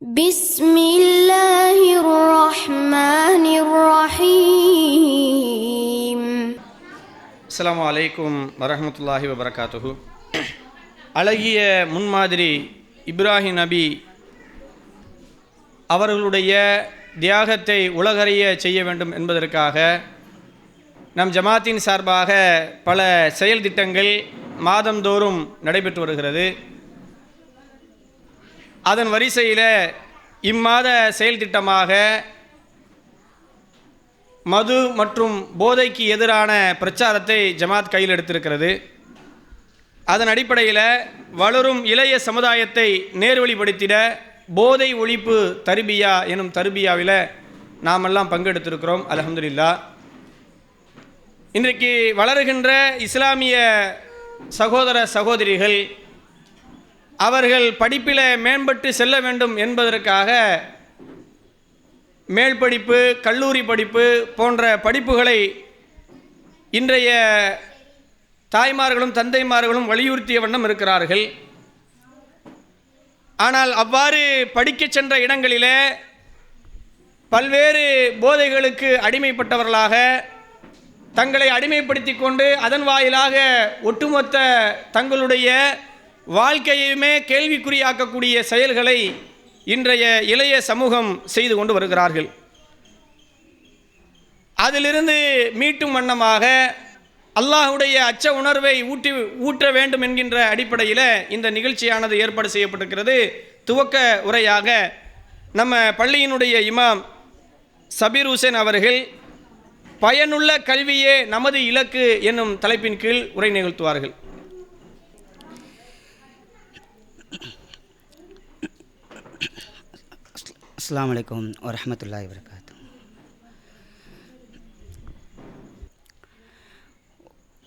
بسم الله الرحمن الرحيم. அஸ்ஸலாமு அலைக்கும் வரஹ்மத்துல்லாஹி வபரகாத்துஹு. அழகிய முன்மாதிரி இப்ராஹிம் நபி அவர்களுடைய தியாகத்தை உலகறிய செய்ய வேண்டும் என்பதற்காக நம் ஜமாத்தின் சார்பாக பல செயல் திட்டங்கள் மாதந்தோறும் நடைபெற்று வருகிறது. அதன் வரிசையில் இம்மாத செயல் திட்டமாக மது மற்றும் போதைக்கு எதிரான பிரச்சாரத்தை ஜமாத் கையில் எடுத்திருக்கிறது. அதன் அடிப்படையில் வளரும் இளைய சமுதாயத்தை நேர்வழிப்படுத்திட போதை ஒழிப்பு தர்பியா எனும் தர்பியாவில் நாமெல்லாம் பங்கெடுத்திருக்கிறோம். அல்ஹம்துலில்லாஹ். இன்றைக்கு வளருகின்ற இஸ்லாமிய சகோதர சகோதரிகள் அவர்கள் படிப்பில் மேம்பட்டு செல்ல வேண்டும் என்பதற்காக மேல் படிப்பு, கல்லூரி படிப்பு போன்ற படிப்புகளை இன்றைய தாய்மார்களும் தந்தைமார்களும் வலியுறுத்திய வண்ணம் இருக்கிறார்கள். ஆனால் அவ்வாறு படிக்க சென்ற இடங்களிலே பல்வேறு போதைகளுக்கு அடிமைப்பட்டவர்களாக தங்களை அடிமைப்படுத்தி கொண்டு அதன் வாயிலாக ஒட்டுமொத்த தங்களுடைய வாழ்க்கையுமே கேள்விக்குறியாக்கக்கூடிய செயல்களை இன்றைய இளைய சமூகம் செய்து கொண்டு வருகிறார்கள். அதிலிருந்து மீட்டும் வண்ணமாக அல்லாஹ்வுடைய அச்ச உணர்வை ஊட்ட வேண்டும் என்கின்ற அடிப்படையில் இந்த நிகழ்ச்சியானது ஏற்பாடு செய்யப்பட்டிருக்கிறது. துவக்க உரையாக நம்ம பள்ளியினுடைய இமாம் சபீர் ஹுசைன் அவர்கள் பயனுள்ள கல்வியே நமது இலக்கு என்னும் தலைப்பின் கீழ் உரை நிகழ்த்துவார்கள். அஸ்ஸலாமு அலைக்கும் வரஹ்மத்துல்லாஹி வபரகாத்துஹு.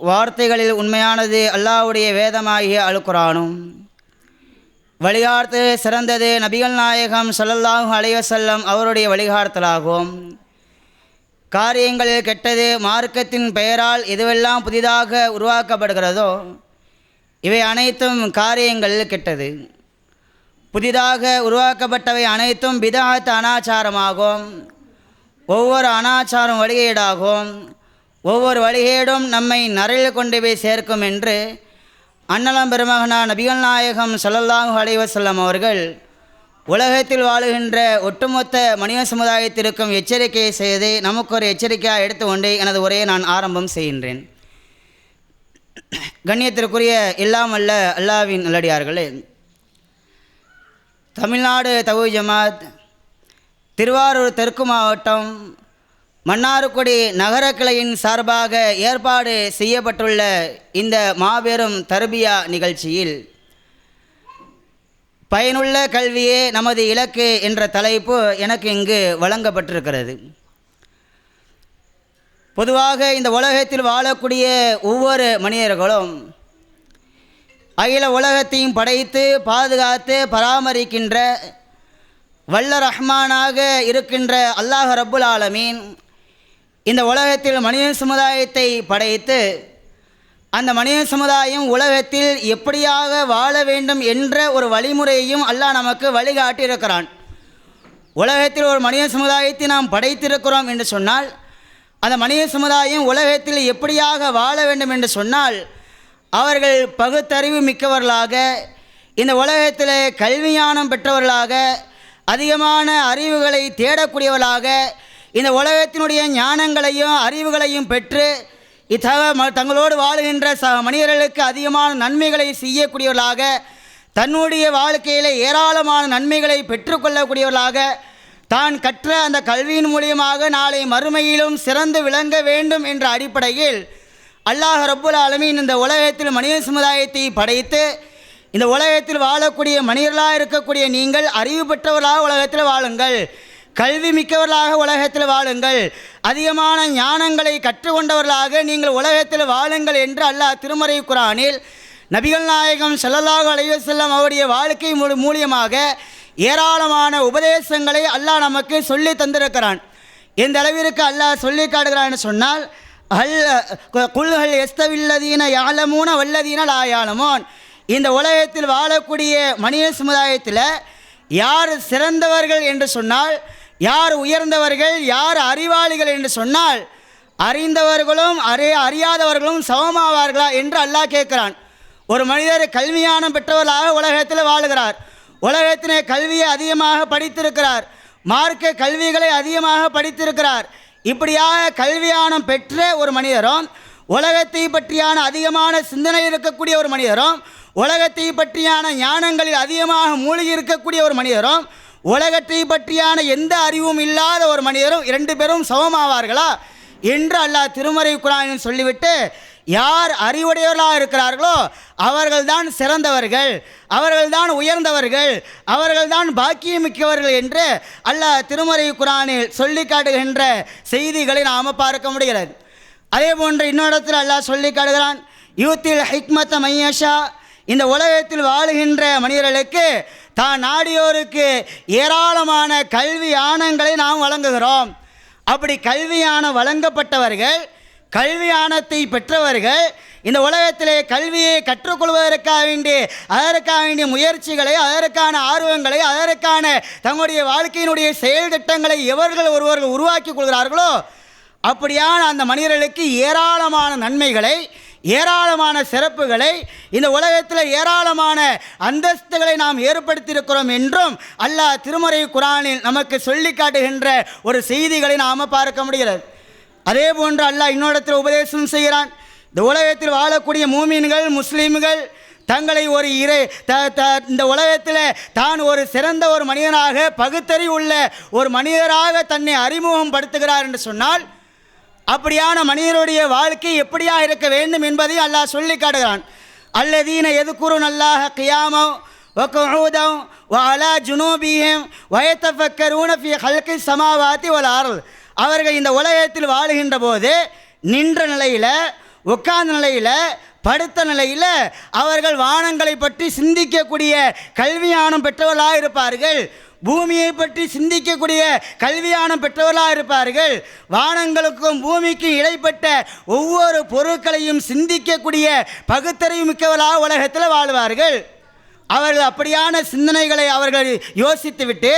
வார்த்தைகளில் உண்மையானது அல்லாஹ்வுடைய வேதமாகிய அல் குர்ஆனும், வழிகாட்டு சிறந்தது நபிகள் நாயகம் ஸல்லல்லாஹு அலைஹி வஸல்லம் அவருடைய வழிகாட்டலாகும். காரியங்களில் கெட்டது மார்க்கத்தின் பெயரால் எதுவெல்லாம் புதிதாக உருவாக்கப்படுகிறதோ இவை அனைத்தும் காரியங்களில் கெட்டது. புதிதாக உருவாக்கப்பட்டவை அனைத்தும் பிதஅத் அனாச்சாரமாகும். ஒவ்வொரு அனாச்சாரம் வழிகேடாகும். ஒவ்வொரு வழிகேடும் நம்மை நரகில் கொண்டு போய் சேர்க்கும் என்று அன்னலம் பெருமகனா நபிகள் நாயகம் ஸல்லல்லாஹு அலைஹி வஸல்லம் அவர்கள் உலகத்தில் வாழுகின்ற ஒட்டுமொத்த மனித சமுதாயத்திற்கும் எச்சரிக்கை செய்து நமக்கு ஒரு எச்சரிக்கையாக எடுத்துக்கொண்டு எனது உரையை நான் ஆரம்பம் செய்கின்றேன். கண்ணியத்திற்குரிய எல்லாம் அல்ல அல்லாஹ்வின் நல்லடியார்களே, தமிழ்நாடு தவ்ஹீத் ஜமாத் திருவாரூர் தெற்கு மாவட்டம் மன்னார்குடி நகர கிளையின் சார்பாக ஏற்பாடு செய்யப்பட்டுள்ள இந்த மாபெரும் தர்பியா நிகழ்ச்சியில் பயனுள்ள கல்வியே நமது இலக்கு என்ற தலைப்பு எனக்கு இங்கு வழங்கப்பட்டிருக்கிறது. பொதுவாக இந்த உலகத்தில் வாழக்கூடிய ஒவ்வொரு மனிதர்களும் அகில உலகத்தையும் படைத்து பாதுகாத்து பராமரிக்கின்ற வல்ல ரஹ்மானாக இருக்கின்ற அல்லாஹ் ரப்புல் ஆலமீன் இந்த உலகத்தில் மனித சமுதாயத்தை படைத்து அந்த மனித சமுதாயம் உலகத்தில் எப்படியாக வாழ வேண்டும் என்ற ஒரு வழிமுறையையும் அல்லாஹ் நமக்கு வழிகாட்டி இருக்கிறான். உலகத்தில் ஒரு மனித சமுதாயத்தை நாம் படைத்திருக்கிறோம் என்று சொன்னால் அந்த மனித சமுதாயம் உலகத்தில் எப்படியாக வாழ வேண்டும் என்று சொன்னால் அவர்கள் பகுத்தறிவு மிக்கவர்களாக, இந்த உலகத்தில் கல்விஞானம் பெற்றவர்களாக, அதிகமான அறிவுகளை தேடக்கூடியவர்களாக, இந்த உலகத்தினுடைய ஞானங்களையும் அறிவுகளையும் பெற்று தங்களோடு வாழுகின்ற மனிதர்களுக்கு அதிகமான நன்மைகளை செய்யக்கூடியவர்களாக, தன்னுடைய வாழ்க்கையில் ஏராளமான நன்மைகளை பெற்றுக்கொள்ளக்கூடியவர்களாக, தான் கற்ற அந்த கல்வியின் மூலியமாக நாளை மறுமையிலும் சிறந்து விளங்க வேண்டும் என்ற அடிப்படையில் அல்லாஹ் ரப்புல் ஆலமீன் இந்த உலகத்தில் மனித சமுதாயத்தை படைத்து இந்த உலகத்தில் வாழக்கூடிய மனிதர்களாக இருக்கக்கூடிய நீங்கள் அறிவு பெற்றவர்களாக உலகத்தில் வாழுங்கள், கல்வி மிக்கவர்களாக உலகத்தில் வாழுங்கள், அதிகமான ஞானங்களை கற்றுக்கொண்டவர்களாக நீங்கள் உலகத்தில் வாழுங்கள் என்று அல்லாஹ் திருமறை குர்ஆனில் நபிகள் நாயகம் ஸல்லல்லாஹு அலைஹி வஸல்லம் அவருடைய வாழ்க்கை மூலியமாக ஏராளமான உபதேசங்களை அல்லாஹ் நமக்கு சொல்லி தந்திருக்கிறான். எந்த அளவிற்கு அல்லாஹ் சொல்லி காட்டுகிறான்னு சொன்னால், குல்ஹல் எஸ்தவில்லதீன யாலமூன வல்லதீன லா யாலமூன், இந்த உலகத்தில் வாழக்கூடிய மனித சமுதாயத்தில் யார் சிறந்தவர்கள் என்று சொன்னால், யார் உயர்ந்தவர்கள், யார் அறிவாளிகள் என்று சொன்னால், அறிந்தவர்களும் அறியாதவர்களும் சமமாவார்களா என்று அல்லாஹ் கேட்கிறான். ஒரு மனிதர் கல்வியானம் பெற்றவர்களாக உலகத்தில் வாழுகிறார். உலகத்திலே கல்வியை அதிகமாக படித்திருக்கிறார், மார்க்க கல்விகளை அதிகமாக படித்திருக்கிறார். இப்படியாக கல்வியானம் பெற்ற ஒரு மனிதரும், உலகத்தை பற்றியான அதிகமான சிந்தனை இருக்கக்கூடிய ஒரு மனிதரும், உலகத்தை பற்றியான ஞானங்களில் அதிகமாக மூழ்கி இருக்கக்கூடிய ஒரு மனிதரும், உலகத்தை பற்றியான எந்த அறிவும் இல்லாத ஒரு மனிதரும் இரண்டு பேரும் சமமாவார்களா என்று அல்லாஹ் திருமறை குர்ஆனில் சொல்லிவிட்டு, யார் அறிவுடையவர்களாக இருக்கிறார்களோ அவர்கள்தான் சிறந்தவர்கள், அவர்கள்தான் உயர்ந்தவர்கள், அவர்கள்தான் பாக்கியமிக்கவர்கள் என்று அல்லாஹ் திருமறை குர்ஆனில் சொல்லி காட்டுகின்ற செய்திகளை நாம் பார்க்க முடிகிறது. அதே போன்று இன்னொருத்தில் அல்லாஹ் சொல்லி காட்டுகிறான், யூத்தில் ஹிக்மத்த மையஷா, இந்த உலகத்தில் வாழுகின்ற மனிதர்களுக்கு தான் நாடியோருக்கு ஏராளமான கல்வி ஆனங்களை நாம் வழங்குகிறோம். அப்படி கல்வியான வழங்கப்பட்டவர்கள், கல்வியானத்தை பெற்றவர்கள் இந்த உலகத்திலே கல்வியை கற்றுக்கொள்வதற்காக வேண்டிய முயற்சிகளை, அதற்கான ஆர்வங்களை, அதற்கான தங்களுடைய வாழ்க்கையினுடைய செயல் திட்டங்களை எவர்கள் ஒருவர்கள் உருவாக்கி கொள்கிறார்களோ அப்படியான அந்த மனிதர்களுக்கு ஏராளமான நன்மைகளை, ஏராளமான சிறப்புகளை, இந்த உலகத்தில் ஏராளமான அந்தஸ்துகளை நாம் ஏற்படுத்தியிருக்கிறோம் என்றும் அல்லாஹ் திருமறை குர்ஆனில் நமக்கு சொல்லி காட்டுகின்ற ஒரு செய்திகளை நாம் பார்க்க முடிகிறது. அதே போன்று அல்லாஹ் இன்னொருத்தில் உபதேசம் செய்கிறான். இந்த உலகத்தில் வாழக்கூடிய மூமின்கள், முஸ்லீம்கள் தங்களை ஒரு இந்த உலகத்தில் தான் ஒரு சிறந்த ஒரு மனிதனாக, பகுத்தறிவுள்ள ஒரு மனிதராக தன்னை அறிமுகம் படுத்துகிறார் என்று சொன்னால், அப்படியான மனிதருடைய வாழ்க்கை எப்படியா இருக்க வேண்டும் என்பதை அல்லாஹ் சொல்லி காட்டுகிறான். அல்லதீன எதுக்குறுன் அல்லாஹ் கியாமோ வகுஊதம் வஅலா ஜுனூபிஹிம் வயதஃபக்கரூன ஃபீ ஹல்கி ஸமாவாதி வல் அர்த். அவர்கள் இந்த உலகத்தில் வாழுகின்ற போது நின்ற நிலையில், உட்கார்ந்த நிலையில், படுத்த நிலையில் அவர்கள் வானங்களை பற்றி சிந்திக்கக்கூடிய கல்வியானம் பெற்றவர்களாக இருப்பார்கள். பூமியை பற்றி சிந்திக்கக்கூடிய கல்வியானம் பெற்றவர்களாக இருப்பார்கள். வானங்களுக்கும் பூமிக்கும் இடைப்பட்ட ஒவ்வொரு பொருட்களையும் சிந்திக்கக்கூடிய பகுத்தறிவு மிக்கவர்களாக உலகத்தில் வாழ்வார்கள். அவர்கள் அப்படியான சிந்தனைகளை அவர்கள் யோசித்துவிட்டு,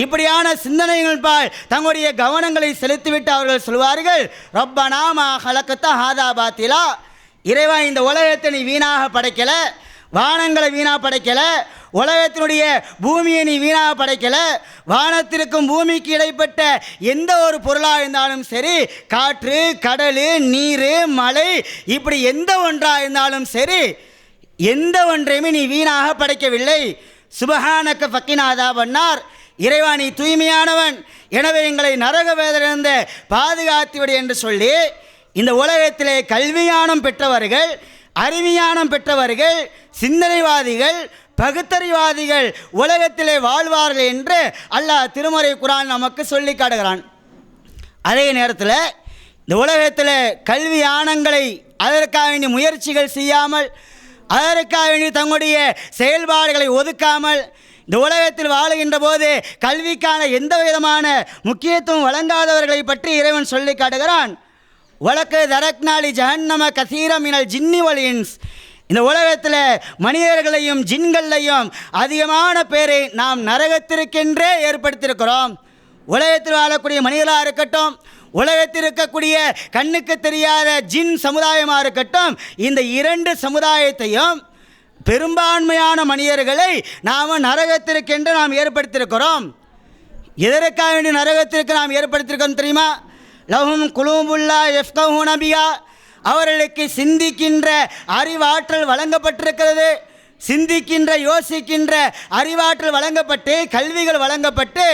இப்படியான சிந்தனைகள் பால் தங்களுடைய கவனங்களை செலுத்திவிட்டு அவர்கள் சொல்வார்கள், ரப்பனா மா ஹலகத ஹாதா பாத்திலா, இறைவா இந்த உலகத்தை நீ வீணாக படைக்கலை, வானங்களை வீணாக படைக்கலை, உலகத்தினுடைய பூமியை நீ வீணாக படைக்கலை, வானத்திற்கும் பூமிக்கு இடைப்பட்ட எந்த ஒரு பொருளாக இருந்தாலும் சரி, காற்று, கடல், நீர், மலை, இப்படி எந்த ஒன்றாக இருந்தாலும் சரி, எந்த ஒன்றையுமே நீ வீணாக படைக்கவில்லை. சுபஹானக ஃபக்கினா அதாபன்னார், இறைவா நீ தூய்மையானவன், எனவே எங்களை நரக வேதனையிலிருந்து பாதுகாத்துவிடு என்று சொல்லி இந்த உலகத்திலே கல்வியானம் பெற்றவர்கள், அறிவியானம் பெற்றவர்கள், சிந்தனைவாதிகள், பகுத்தறிவாதிகள் உலகத்திலே வாழ்வார்கள் என்று அல்லாஹ் திருமறை குர்ஆன் நமக்கு சொல்லி காட்டுகிறான். அதே நேரத்தில் இந்த உலகத்தில் கல்வி ஆனங்களை அதற்காக வேண்டிய முயற்சிகள் செய்யாமல், அதற்காக வேண்டி தங்களுடைய செயல்பாடுகளை ஒதுக்காமல், இந்த உலகத்தில் வாழுகின்ற போது கல்விக்கான எந்த விதமான முக்கியத்துவம் வழங்காதவர்களை பற்றி இறைவன் சொல்லி காட்டுகிறான். வழக்கு தரக்னாலி ஜஹன்னம கசீரம் மினல் ஜின்னி வல் இன்ஸ், இந்த உலகத்தில் மனிதர்களையும் ஜின்களையும் அதிகமான பேரை நாம் நரகத்திற்கென்றே ஏற்படுத்தியிருக்கிறோம். உலகத்தில் வாழக்கூடிய மனிதர்களாக இருக்கட்டும், உலகத்தில் இருக்கக்கூடிய கண்ணுக்கு தெரியாத ஜின் சமுதாயமாக இருக்கட்டும், இந்த இரண்டு சமுதாயத்தையும் பெரும்பான்மையான மனிதர்களை நாம் நரகத்திற்கென்று நாம் ஏற்படுத்தியிருக்கிறோம். எதற்காக வேண்டிய நரகத்திற்கு நாம் ஏற்படுத்தியிருக்கோம் தெரியுமா? லஹும் குலூபுல்லா யஃப்கஹூன பிஹா, அவர்களுக்கு சிந்திக்கின்ற அறிவாற்றல் வழங்கப்பட்டிருக்கிறது. சிந்திக்கின்ற, யோசிக்கின்ற அறிவாற்றல் வழங்கப்பட்டு, கல்விகள் வழங்கப்பட்டு,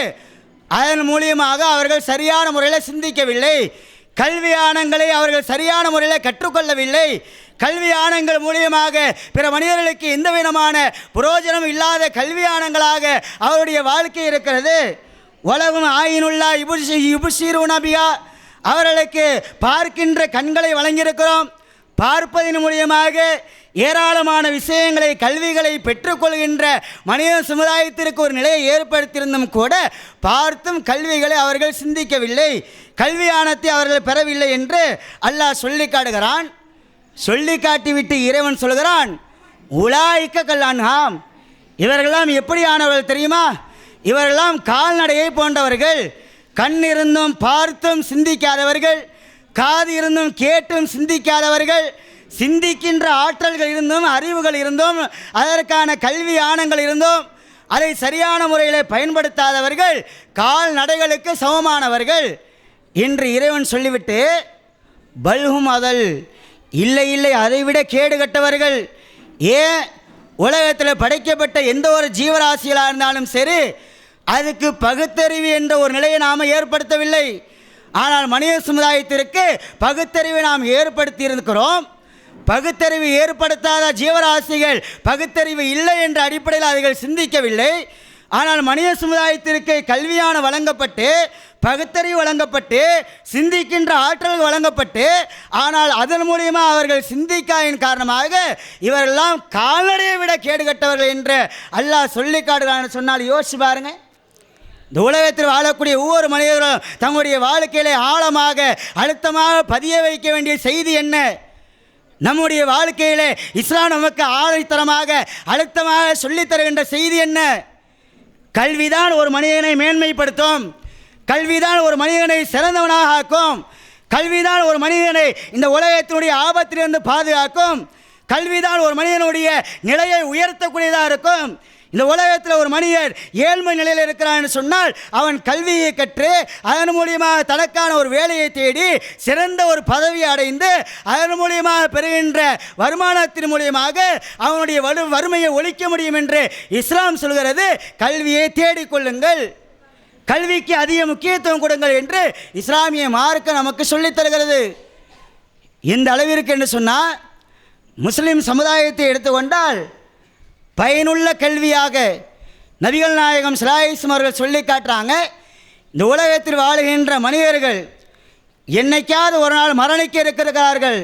அதன் மூலியமாக அவர்கள் சரியான முறையில் சிந்திக்கவில்லை. கல்வியானங்களை அவர்கள் சரியான முறையில் கற்றுக்கொள்ளவில்லை. கல்வியானங்கள் மூலியமாக பிற மனிதர்களுக்கு எந்த விதமான புரோஜனம் இல்லாத கல்வியானங்களாக அவருடைய வாழ்க்கை இருக்கிறது. உலகம் ஆயினுள்ளா இபுஷீருன பிஹா, அவர்களுக்கு பார்க்கின்ற கண்களை வழங்கியிருக்கிறோம். பார்ப்பதன் மூலியமாக ஏராளமான விஷயங்களை, கல்விகளை பெற்றுக்கொள்கின்ற மனித சமுதாயத்திற்கு ஒரு நிலையை ஏற்படுத்தியிருந்தும் கூட பார்த்தும் கல்விகளை அவர்கள் சிந்திக்கவில்லை, கல்வியானத்தை அவர்கள் பெறவில்லை என்று அல்லாஹ் சொல்லி காட்டுகிறான். சொல்லி காட்டிவிட்டு இறைவன் சொல்கிறான், உலாய்க்க கல்லான்ஹாம், இவர்களெல்லாம் எப்படியானவர்கள் தெரியுமா? இவரெல்லாம் கால்நடையை போன்றவர்கள். கண் இருந்தும் பார்த்தும் சிந்திக்காதவர்கள், காது இருந்தும் கேட்டும் சிந்திக்காதவர்கள், சிந்திக்கின்ற ஆற்றல்கள் இருந்தும் அறிவுகள் இருந்தும் அதற்கான கல்வி ஆணங்கள் இருந்தும் அதை சரியான முறையில் பயன்படுத்தாதவர்கள் கால்நடைகளுக்கு சமமானவர்கள் என்று இறைவன் சொல்லிவிட்டு, பல்ஹும் அதல், இல்லை இல்லை அதைவிட கேடு கட்டவர்கள். ஏன் உலகத்தில் படைக்கப்பட்ட எந்த ஒரு ஜீவராசிகளாக இருந்தாலும் சரி, அதுக்கு பகுத்தறிவு என்ற ஒரு நிலையை நாம் ஏற்படுத்தவில்லை. ஆனால் மனித சமுதாயத்திற்கு பகுத்தறிவை நாம் ஏற்படுத்தி இருக்கிறோம். பகுத்தறிவு ஏற்படுத்தாத ஜீவராசிகள் பகுத்தறிவு இல்லை என்ற அடிப்படையில் அவர்கள் சிந்திக்கவில்லை. ஆனால் மனித சமுதாயத்திற்கு கல்வியான வழங்கப்பட்டு, பகுத்தறிவு வழங்கப்பட்டு, சிந்திக்கின்ற ஆற்றல் வழங்கப்பட்டு, ஆனால் அதன் மூலியமாக அவர்கள் சிந்திக்காயின் காரணமாக இவரெல்லாம் கால்நடையை விட கேடுகட்டவர்கள் என்று அல்லாஹ் சொல்லி காட்டுகிறான்னு சொன்னால் யோசிச்சு பாருங்க. இந்த உலகத்தில் வாழக்கூடிய ஒவ்வொரு மனிதர்களும் தங்களுடைய வாழ்க்கையிலே ஆழமாக அழுத்தமாக பதிய வைக்க வேண்டிய செய்தி என்ன? நம்முடைய வாழ்க்கையிலே இஸ்லாம் நமக்கு ஆழத்தரமாக அழுத்தமாக சொல்லித் தருகின்ற செய்தி என்ன? கல்விதான் ஒரு மனிதனை மேன்மைப்படுத்தும். கல்விதான் ஒரு மனிதனை சிறந்தவனாக ஆக்கும். கல்விதான் ஒரு மனிதனை இந்த உலகத்தினுடைய ஆபத்திலிருந்து பாதுகாக்கும். கல்விதான் ஒரு மனிதனுடைய நிலையை உயர்த்தக்கூடியதாக இருக்கும். இந்த உலகத்தில் ஒரு மனிதர் ஏழ்மை நிலையில் இருக்கிறான்னு சொன்னால் அவன் கல்வியை கற்று அதன் மூலியமாக தனக்கான ஒரு வேலையை தேடி சிறந்த ஒரு பதவியை அடைந்து அதன் மூலியமாக பெறுகின்ற வருமானத்தின் மூலியமாக அவனுடைய வறுமையை ஒழிக்க முடியும் என்று இஸ்லாம் சொல்கிறது. கல்வியை தேடிக்கொள்ளுங்கள், கல்விக்கு அதிக முக்கியத்துவம் கொடுங்கள் என்று இஸ்லாமிய மார்க்கம் நமக்கு சொல்லித் தருகிறது. இந்த அளவிற்கு என்று சொன்னால் முஸ்லிம் சமுதாயத்தை எடுத்துக்கொண்டால் பயனுள்ள கல்வியாக நபிகள் நாயகம் ஸல்லல்லாஹு அலைஹி வஸல்லம் அவர்கள் சொல்லி காட்டுறாங்க. இந்த உலகத்தில் வாழுகின்ற மனிதர்கள் என்னைக்காவது ஒரு நாள் மரணிக்க இருக்கிறார்கள்.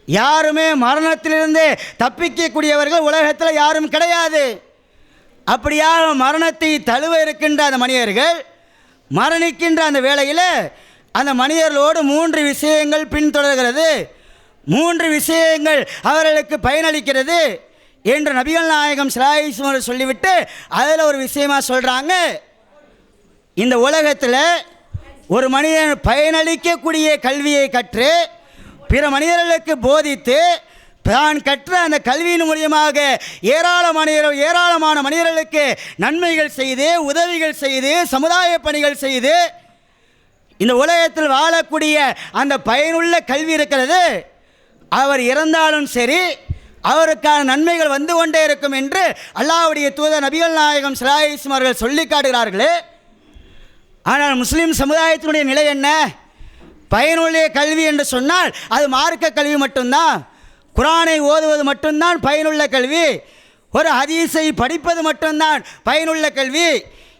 யாருமே மரணத்திலிருந்து தப்பிக்கக்கூடியவர்கள் உலகத்தில் யாரும் கிடையாது. அப்படியாக மரணத்தை தழுவ இருக்கின்ற அந்த மனிதர்கள் மரணிக்கின்ற அந்த வேளையில் அந்த மனிதர்களோடு 3 விஷயங்கள் பின்தொடர்கிறது. 3 விஷயங்கள் அவர்களுக்கு பயனளிக்கிறது என்று நபிகள் நாயகம் ஸல்லல்லாஹு அலைஹி வஸல்லம் சொல்லிவிட்டு அதில் ஒரு விஷயமா சொல்கிறாங்க. இந்த உலகத்தில் ஒரு மனிதன் பயனளிக்கக்கூடிய கல்வியை கற்று பிற மனிதர்களுக்கு போதித்து தான் கற்ற அந்த கல்வியின் மூலியமாக ஏராளமான மனிதர்களுக்கு நன்மைகள் செய்து உதவிகள் செய்து சமுதாய பணிகள் செய்து இந்த உலகத்தில் வாழக்கூடிய அந்த பயனுள்ள கல்வி இருக்கிறது. அவர் இறந்தாலும் சரி அவருக்கான நன்மைகள் வந்து கொண்டே இருக்கும் என்று அல்லாஹ்வுடைய தூதர் நபிகள் நாயகம் ஸல்லல்லாஹு அலைஹி வஸல்லம் அவர்கள் சொல்லி காட்டுகிறார்களே. ஆனால் முஸ்லீம் சமுதாயத்தினுடைய நிலை என்ன? பயனுள்ள கல்வி என்று சொன்னால் அது மார்க்க கல்வி மட்டும்தான். குர்ஆனை ஓதுவது மட்டும்தான் பயனுள்ள கல்வி. ஒரு ஹதீஸை படிப்பது மட்டும்தான் பயனுள்ள கல்வி.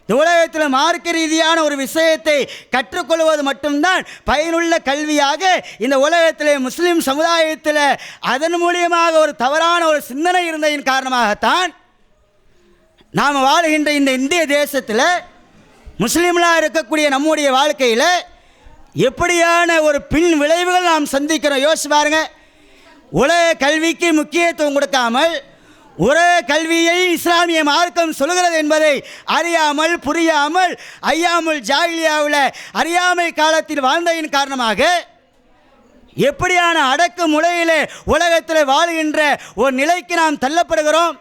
இந்த உலகத்தில் மார்க்க ரீதியான ஒரு விஷயத்தை கற்றுக்கொள்வது மட்டும்தான் பயனுள்ள கல்வியாக இந்த உலகத்தில் முஸ்லீம் சமுதாயத்தில் அதன் மூலியமாக ஒரு தவறான ஒரு சிந்தனை இருந்ததின் காரணமாகத்தான் நாம் வாழ்கின்ற இந்த இந்திய தேசத்தில் முஸ்லீம்களாக இருக்கக்கூடிய நம்முடைய வாழ்க்கையில் எப்படியான ஒரு பின் விளைவுகள் நாம் சந்திக்கிறோம் யோசிச்சு பாருங்க. உலக கல்விக்கு முக்கியத்துவம் கொடுக்காமல் ஒரே கல்வியை இஸ்லாமிய மார்க்கம் சொல்கிறது என்பதை அறியாமல் புரியாமல் ஐயாமுல் ஜாஹிலியாவில் அறியாமை காலத்தில் வாழ்ந்ததின் காரணமாக எப்படியான அடக்கு முறையிலே உலகத்தில் வாழ்கின்ற ஒரு நிலைக்கு நாம் தள்ளப்படுகிறோம்.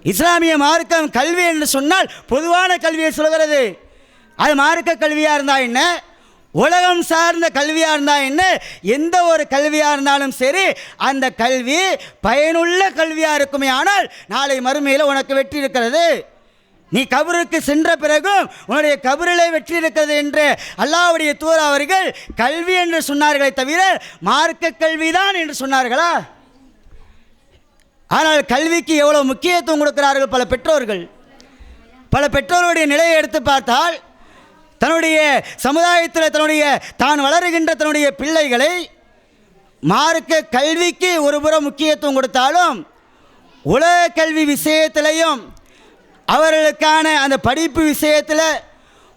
இஸ்லாமிய மார்க்கம் கல்வி என்று சொன்னால் பொதுவான கல்வியை சொல்கிறது. அது மார்க்க கல்வியாக இருந்தால் என்ன, உலகம் சார்ந்த கல்வியாக இருந்தால் என்ன, எந்த ஒரு கல்வியாக இருந்தாலும் சரி அந்த கல்வி பயனுள்ள கல்வியாக இருக்குமே. ஆனால் நாளை மறுமையில் உனக்கு வெற்றி இருக்கிறது, நீ கபருக்கு சென்ற பிறகும் உன்னுடைய கபரிலே வெற்றி இருக்கிறது என்று அல்லாஹ்வுடைய தூதர் அவர்கள் கல்வி என்று சொன்னார்களே தவிர மார்க்க கல்விதான் என்று சொன்னார்களா? ஆனால் கல்விக்கு எவ்வளோ முக்கியத்துவம் கொடுக்கிறார்கள் பல பெற்றோர்கள். பல பெற்றோருடைய நிலையை எடுத்து பார்த்தால் தன்னுடைய சமுதாயத்தில் தான் வளருகின்ற தன்னுடைய பிள்ளைகளை மார்க்க கல்விக்கு ஒரு புறம் முக்கியத்துவம் கொடுத்தாலும் உலக கல்வி விஷயத்திலையும் அவர்களுக்கான அந்த படிப்பு விஷயத்தில்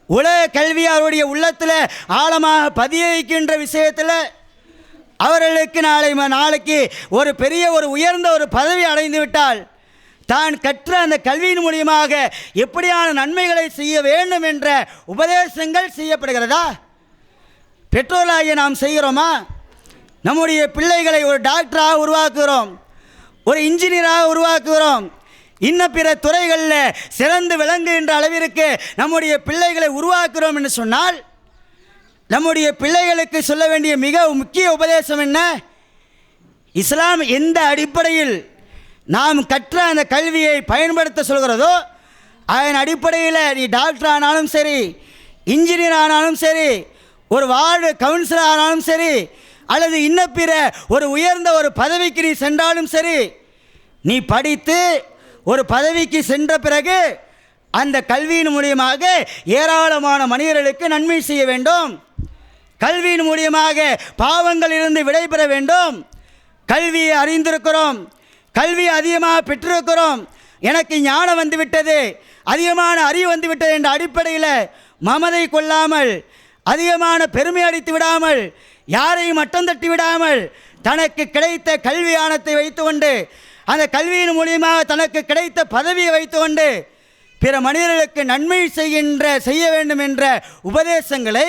உலக கல்வி அவருடைய உள்ளத்தில் ஆழமாக பதிய வைக்கின்ற விஷயத்தில் அவர்களுக்கு நாளைக்கு ஒரு பெரிய ஒரு உயர்ந்த ஒரு பதவி அடைந்து விட்டால் தான் கற்ற அந்த கல்வியின் மூலியமாக எப்படியான நன்மைகளை செய்ய வேண்டும் என்ற உபதேசங்கள் செய்யப்படுகிறதா? பெற்றோராகிய நாம் செய்கிறோமா? நம்முடைய பிள்ளைகளை ஒரு டாக்டராக உருவாக்குகிறோம், ஒரு இன்ஜினியராக உருவாக்குகிறோம், இன்னும் பிற துறைகளில் சிறந்து விளங்குகின்ற அளவிற்கு நம்முடைய பிள்ளைகளை உருவாக்குகிறோம் என்று சொன்னால், நம்முடைய பிள்ளைகளுக்கு சொல்ல வேண்டிய மிக முக்கிய உபதேசம் என்ன? இஸ்லாம் எந்த அடிப்படையில் நாம் கற்ற அந்த கல்வியை பயன்படுத்த சொல்கிறதோ அதன் அடிப்படையில் நீ டாக்டர் ஆனாலும் சரி, இன்ஜினியர் ஆனாலும் சரி, ஒரு வார்டு கவுன்சிலர் ஆனாலும் சரி, அல்லது இன்னும் பிற ஒரு உயர்ந்த ஒரு பதவிக்கு நீ சென்றாலும் சரி, நீ படித்து ஒரு பதவிக்கு சென்ற பிறகு அந்த கல்வியின் மூலியமாக ஏராளமான மனிதர்களுக்கு நன்மை செய்ய வேண்டும், கல்வியின் மூலியமாக பாவங்களிலிருந்து விடைபெற வேண்டும். கல்வியை அறிந்திருக்கிறோம், கல்வியை அதிகமாக பெற்றிருக்கிறோம், எனக்கு ஞானம் வந்துவிட்டது, அதிகமான அறிவு வந்துவிட்டது என்ற அடிப்படையில் மமதை கொள்ளாமல், அதிகமான பெருமை அடித்து விடாமல், யாரையும் மட்டம் தட்டி விடாமல், தனக்கு கிடைத்த கல்வியானத்தை வைத்துக்கொண்டு அந்த கல்வியின் மூலியமாக தனக்கு கிடைத்த பதவியை வைத்துக்கொண்டு பிற மனிதர்களுக்கு நன்மை செய்ய வேண்டும் என்ற உபதேசங்களை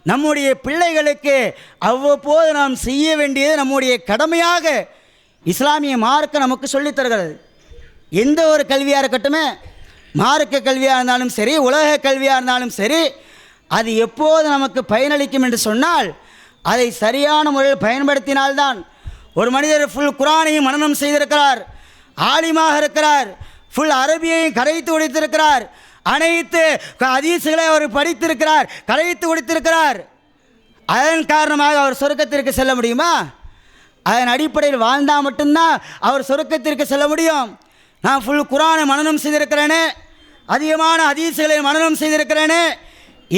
நம்முடைய பிள்ளைகளுக்கு அவ்வப்போது நாம் செய்ய வேண்டியது நம்முடைய கடமையாக இஸ்லாமிய மார்க்கம் நமக்கு சொல்லித் தருகிறது. எந்த ஒரு கல்வியாக இருக்கட்டுமே, மார்க்க கல்வியாக இருந்தாலும் சரி, உலக கல்வியாக இருந்தாலும் சரி, அது எப்போது நமக்கு பயனளிக்கும் என்று சொன்னால் அதை சரியான முறையில் பயன்படுத்தினால்தான். ஒரு மனிதர் ஃபுல் குரானையும் மனனம் செய்திருக்கிறார், ஆலிமாக இருக்கிறார், ஃபுல் அரபியையும் கரைத்து உடைத்திருக்கிறார், அனைத்து ஹதீஸ்களை அவர் படித்திருக்கிறார், கரைத்து உடைத்திருக்கிறார். அதன் காரணமாக அவர் சொர்க்கத்திற்கு செல்ல முடியுமா? அதன் அடிப்படையில் வாழ்ந்தால் மட்டும்தான் அவர் சொர்க்கத்திற்கு செல்ல முடியும். நான் ஃபுல் குரானை மனனம் செய்திருக்கிறேனே, அதிகமான ஹதீஸ்களை மனனம் செய்திருக்கிறேனே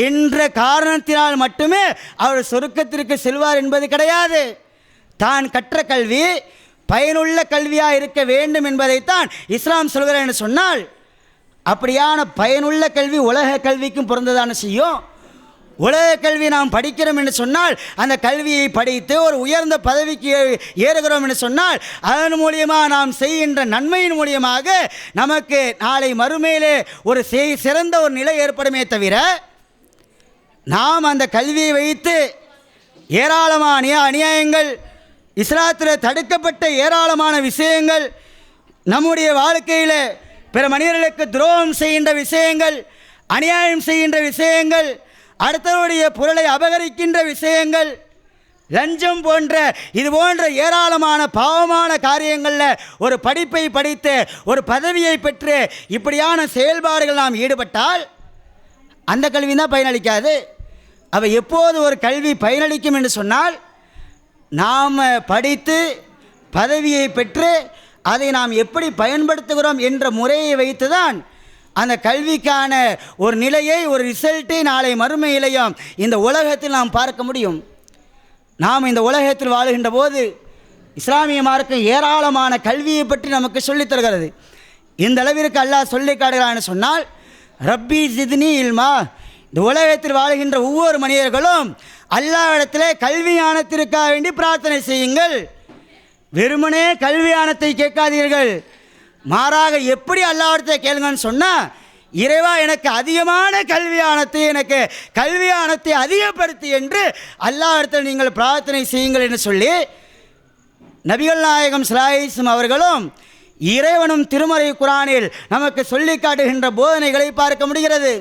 என்ற காரணத்தினால் மட்டுமே அவர் சொர்க்கத்திற்கு செல்வார் என்பது கிடையாது. தான் கற்ற கல்வி பயனுள்ள கல்வியாக இருக்க வேண்டும் என்பதைத்தான் இஸ்லாம் சொல்கிறேன் என்று சொன்னால், அப்படியான பயனுள்ள கல்வி உலக கல்விக்கும் பொருந்ததான செய்யும். உலக கல்வி நாம் படிக்கிறோம் என்று சொன்னால் அந்த கல்வியை படித்து ஒரு உயர்ந்த பதவிக்கு ஏறுகிறோம் என்று சொன்னால் அதன் மூலியமாக நாம் செய்கின்ற நன்மையின் மூலியமாக நமக்கு நாளை மறுமையிலே ஒரு சிறந்த ஒரு நிலை ஏற்படுமே தவிர, நாம் அந்த கல்வியை வைத்து ஏராளமான அநியாயங்கள், இஸ்லாத்தில் தடுக்கப்பட்ட ஏராளமான விஷயங்கள், நம்முடைய வாழ்க்கையில் பிற மனிதர்களுக்கு துரோகம் செய்கின்ற விஷயங்கள், அநியாயம் செய்கின்ற விஷயங்கள், அடுத்தவருடைய பொருளை அபகரிக்கின்ற விஷயங்கள், லஞ்சம் போன்ற இது போன்ற ஏராளமான பாவமான காரியங்களில் ஒரு படிப்பை படித்து ஒரு பதவியை பெற்று இப்படியான செயல்பாடுகள் நாம் ஈடுபட்டால் அந்த கல்வி தான் பயனளிக்காது. அவ எப்போது ஒரு கல்வி பயனளிக்கும் என்று சொன்னால், நாம் படித்து பதவியை பெற்று அதை நாம் எப்படி பயன்படுத்துகிறோம் என்ற முறையை வைத்து தான் அந்த கல்விக்கான ஒரு நிலையை, ஒரு ரிசல்ட்டை நாளை மறுமையிலையும் இந்த உலகத்தில் நாம் பார்க்க முடியும். நாம் இந்த உலகத்தில் வாழுகின்ற போது இஸ்லாமிய மார்க்கம் ஏராளமான கல்வியை பற்றி நமக்கு சொல்லித் தருகிறது. இந்த அளவிற்கு அல்லாஹ் சொல்லி காட்டுகிறான்னு சொன்னால், ரப்பி ஜித்னி இல்மா, இந்த உலகத்தில் வாழுகின்ற ஒவ்வொரு மனிதர்களும் அல்லாஹ்விடத்திலே கல்வியானத்திற்காக வேண்டி பிரார்த்தனை செய்யுங்கள். வெறுமனே கல்வியானத்தை கேட்காதீர்கள், மாறாக எப்படி அல்லாஹ்விடத்தை கேளுங்கன்னு சொன்னால், இறைவா எனக்கு அதிகமான எனக்கு கல்வியானத்தை அதிகப்படுத்தி என்று அல்லாஹ்விடத்தில் நீங்கள் பிரார்த்தனை செய்யுங்கள் என்று சொல்லி நபிகள் நாயகம் ஸல்லல்லாஹு அலைஹி வஸல்லம் அவர்களும் இறைவனும் திருமறை குரானில் நமக்கு சொல்லி காட்டுகின்ற போதனைகளை பார்க்க முடிகிறது.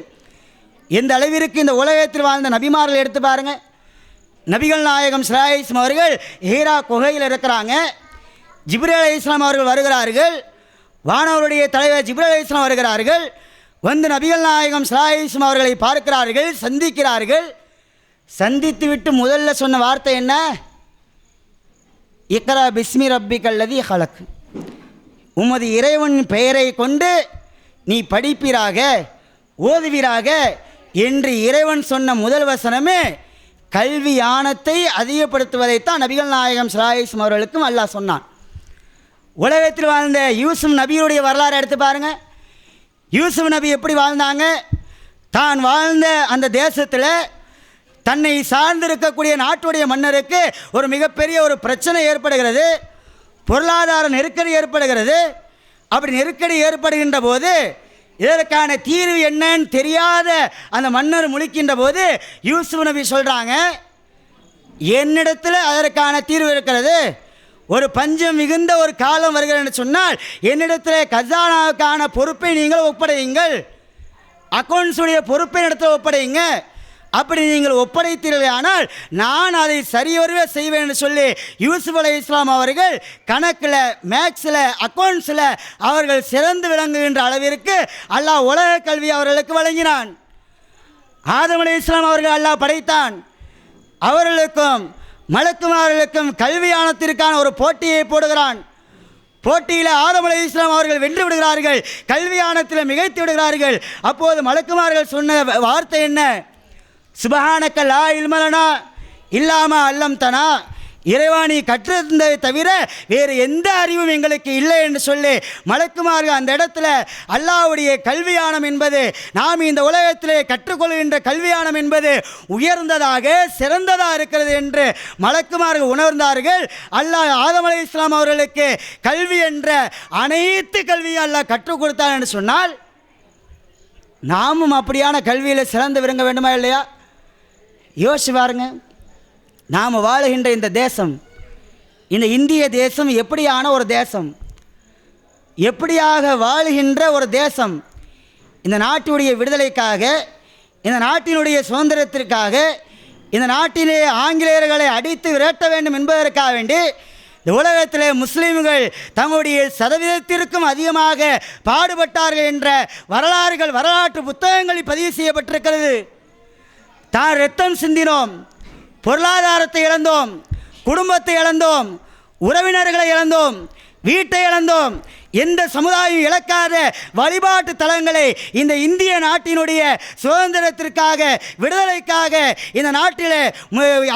எந்த அளவிற்கு இந்த உலகத்தில் வாழ்ந்த நபிமார்கள் எடுத்து பாருங்கள். நபிகள் நாயகம் ஸல்லல்லாஹு அலைஹி வஸல்லம் அவர்கள் ஹீரா குகையில் இருக்கிறாங்க. ஜிப்ரீல் அலைஹிஸ்ஸலாம் அவர்கள் வருகிறார்கள். வானவருடைய தலைவர் ஜிப்ரீல் அலைஹிஸ்ஸலாம் வருகிறார்கள். வந்து நபிகள் நாயகம் ஸல்லல்லாஹு அலைஹி வஸல்லம் அவர்களை பார்க்கிறார்கள், சந்திக்கிறார்கள். சந்தித்து விட்டு முதல்ல சொன்ன வார்த்தை என்ன? இக்ரா பிஸ்மி ரப்பிக்கல்லதி ஹலக், உமது இறைவன் பெயரை கொண்டு நீ படிப்பீராக, ஓதுவீராக என்று இறைவன் சொன்ன முதல் வசனமே கல்வி யானத்தை அதிகப்படுத்துவதைத்தான் நபிகள் நாயகம் ஸல்லல்லாஹு அலைஹி வஸல்லம் அவர்களுக்கும் அல்லாஹ் சொன்னான். உலகத்தில் வாழ்ந்த யூசுப் நபியுடைய வரலாறு எடுத்து பாருங்கள். யூசுப் நபி எப்படி வாழ்ந்தாங்க? தான் வாழ்ந்த அந்த தேசத்தில் தன்னை சார்ந்திருக்கக்கூடிய நாட்டுடைய மன்னருக்கு ஒரு மிகப்பெரிய ஒரு பிரச்சனை ஏற்படுகிறது, பொருளாதார நெருக்கடி ஏற்படுகிறது. அப்படி நெருக்கடி ஏற்படுகின்ற போது இதற்கான தீர்வு என்னன்னு தெரியாத அந்த மன்னர் முழிக்கின்ற போது யூசுப் நபி சொல்கிறாங்க, என்னிடத்தில் அதற்கான தீர்வு இருக்கிறது. ஒரு பஞ்சம் மிகுந்த ஒரு காலம் வருகிறது சொன்னால் என்னிடத்தில் கஜானாவுக்கான பொறுப்பை நீங்கள் ஒப்படையுங்கள், அக்கௌண்ட்ஸுடைய பொறுப்பை இடத்துல ஒப்படையுங்க. அப்படி நீங்கள் ஒப்படைத்தீர்கள் ஆனால் நான் அதை சரியவரவே செய்வேன் என்று சொல்லி யூசுப் அலைஹிஸ்ஸலாம் அவர்கள் கணக்கில், மேக்ஸில், அக்கௌண்ட்ஸில் அவர்கள் சிறந்து விளங்குகின்ற அளவிற்கு அல்லாஹ் உலக கல்வி அவர்களுக்கு வழங்கினான். ஆதம் அலைஹிஸ்ஸலாம் அவர்கள் அல்லாஹ் படைத்தான். அவர்களுக்கும் மலக்குமார்களுக்கும் கல்வியானத்திற்கான ஒரு போட்டியை போடுகிறான். போட்டியில் ஆதம் அலைஹிஸ்ஸலாம் அவர்கள் வென்று விடுகிறார்கள், கல்வியானத்தில் மிகைத்து விடுகிறார்கள். அப்போது மலக்குமார்கள் சொன்ன வார்த்தை என்ன? சுபஹானக்க லா இல்ம லனா இல்லாமா அல்லம்தனா, இறைவா நீ கற்றிருந்ததை தவிர வேறு எந்த அறிவும் எங்களுக்கு இல்லை என்று சொல்லி மலக்குமார்கள் அந்த இடத்துல அல்லாஹ்வுடைய கல்வியானம் என்பது, நாம் இந்த உலகத்திலே கற்றுக்கொள்கின்ற கல்வியானம் என்பது உயர்ந்ததாக சிறந்ததாக இருக்கிறது என்று மலக்குமார்கள் உணர்ந்தார்கள். அல்லாஹ் ஆதம் அலைஹிஸ்ஸலாம் அவர்களுக்கு கல்வி என்ற அனைத்து கல்வியும் அல்லாஹ் கற்றுக் கொடுத்தான் என்று சொன்னால் நாமும் அப்படியான கல்வியில் சிறந்து விளங்க வேண்டுமா இல்லையா? யோசிச்சு பாருங்க. நாம் வாழுகின்ற இந்த தேசம், இந்த இந்திய தேசம் எப்படியான ஒரு தேசம், எப்படியாக வாழுகின்ற ஒரு தேசம். இந்த நாட்டுடைய விடுதலைக்காக, இந்த நாட்டினுடைய சுதந்திரத்திற்காக, இந்த நாட்டிலே ஆங்கிலேயர்களை அடித்து விரட்ட வேண்டும் என்பதற்காக வேண்டி இந்த உலகத்திலே முஸ்லீம்கள் தங்களுடைய சதவீதத்திற்கும் அதிகமாக பாடுபட்டார்கள் என்ற வரலாற்று புத்தகங்களில் பதிவு செய்யப்பட்டிருக்கிறது. தான் இரத்தம் சிந்தினோம், பொருளாதாரத்தை இழந்தோம், குடும்பத்தை இழந்தோம், உறவினர்களை இழந்தோம், வீட்டை இழந்தோம். எந்த சமுதாயம் இழக்காத வழிபாட்டு தலங்களை இந்த இந்திய நாட்டினுடைய சுதந்திரத்திற்காக, விடுதலைக்காக இந்த நாட்டில்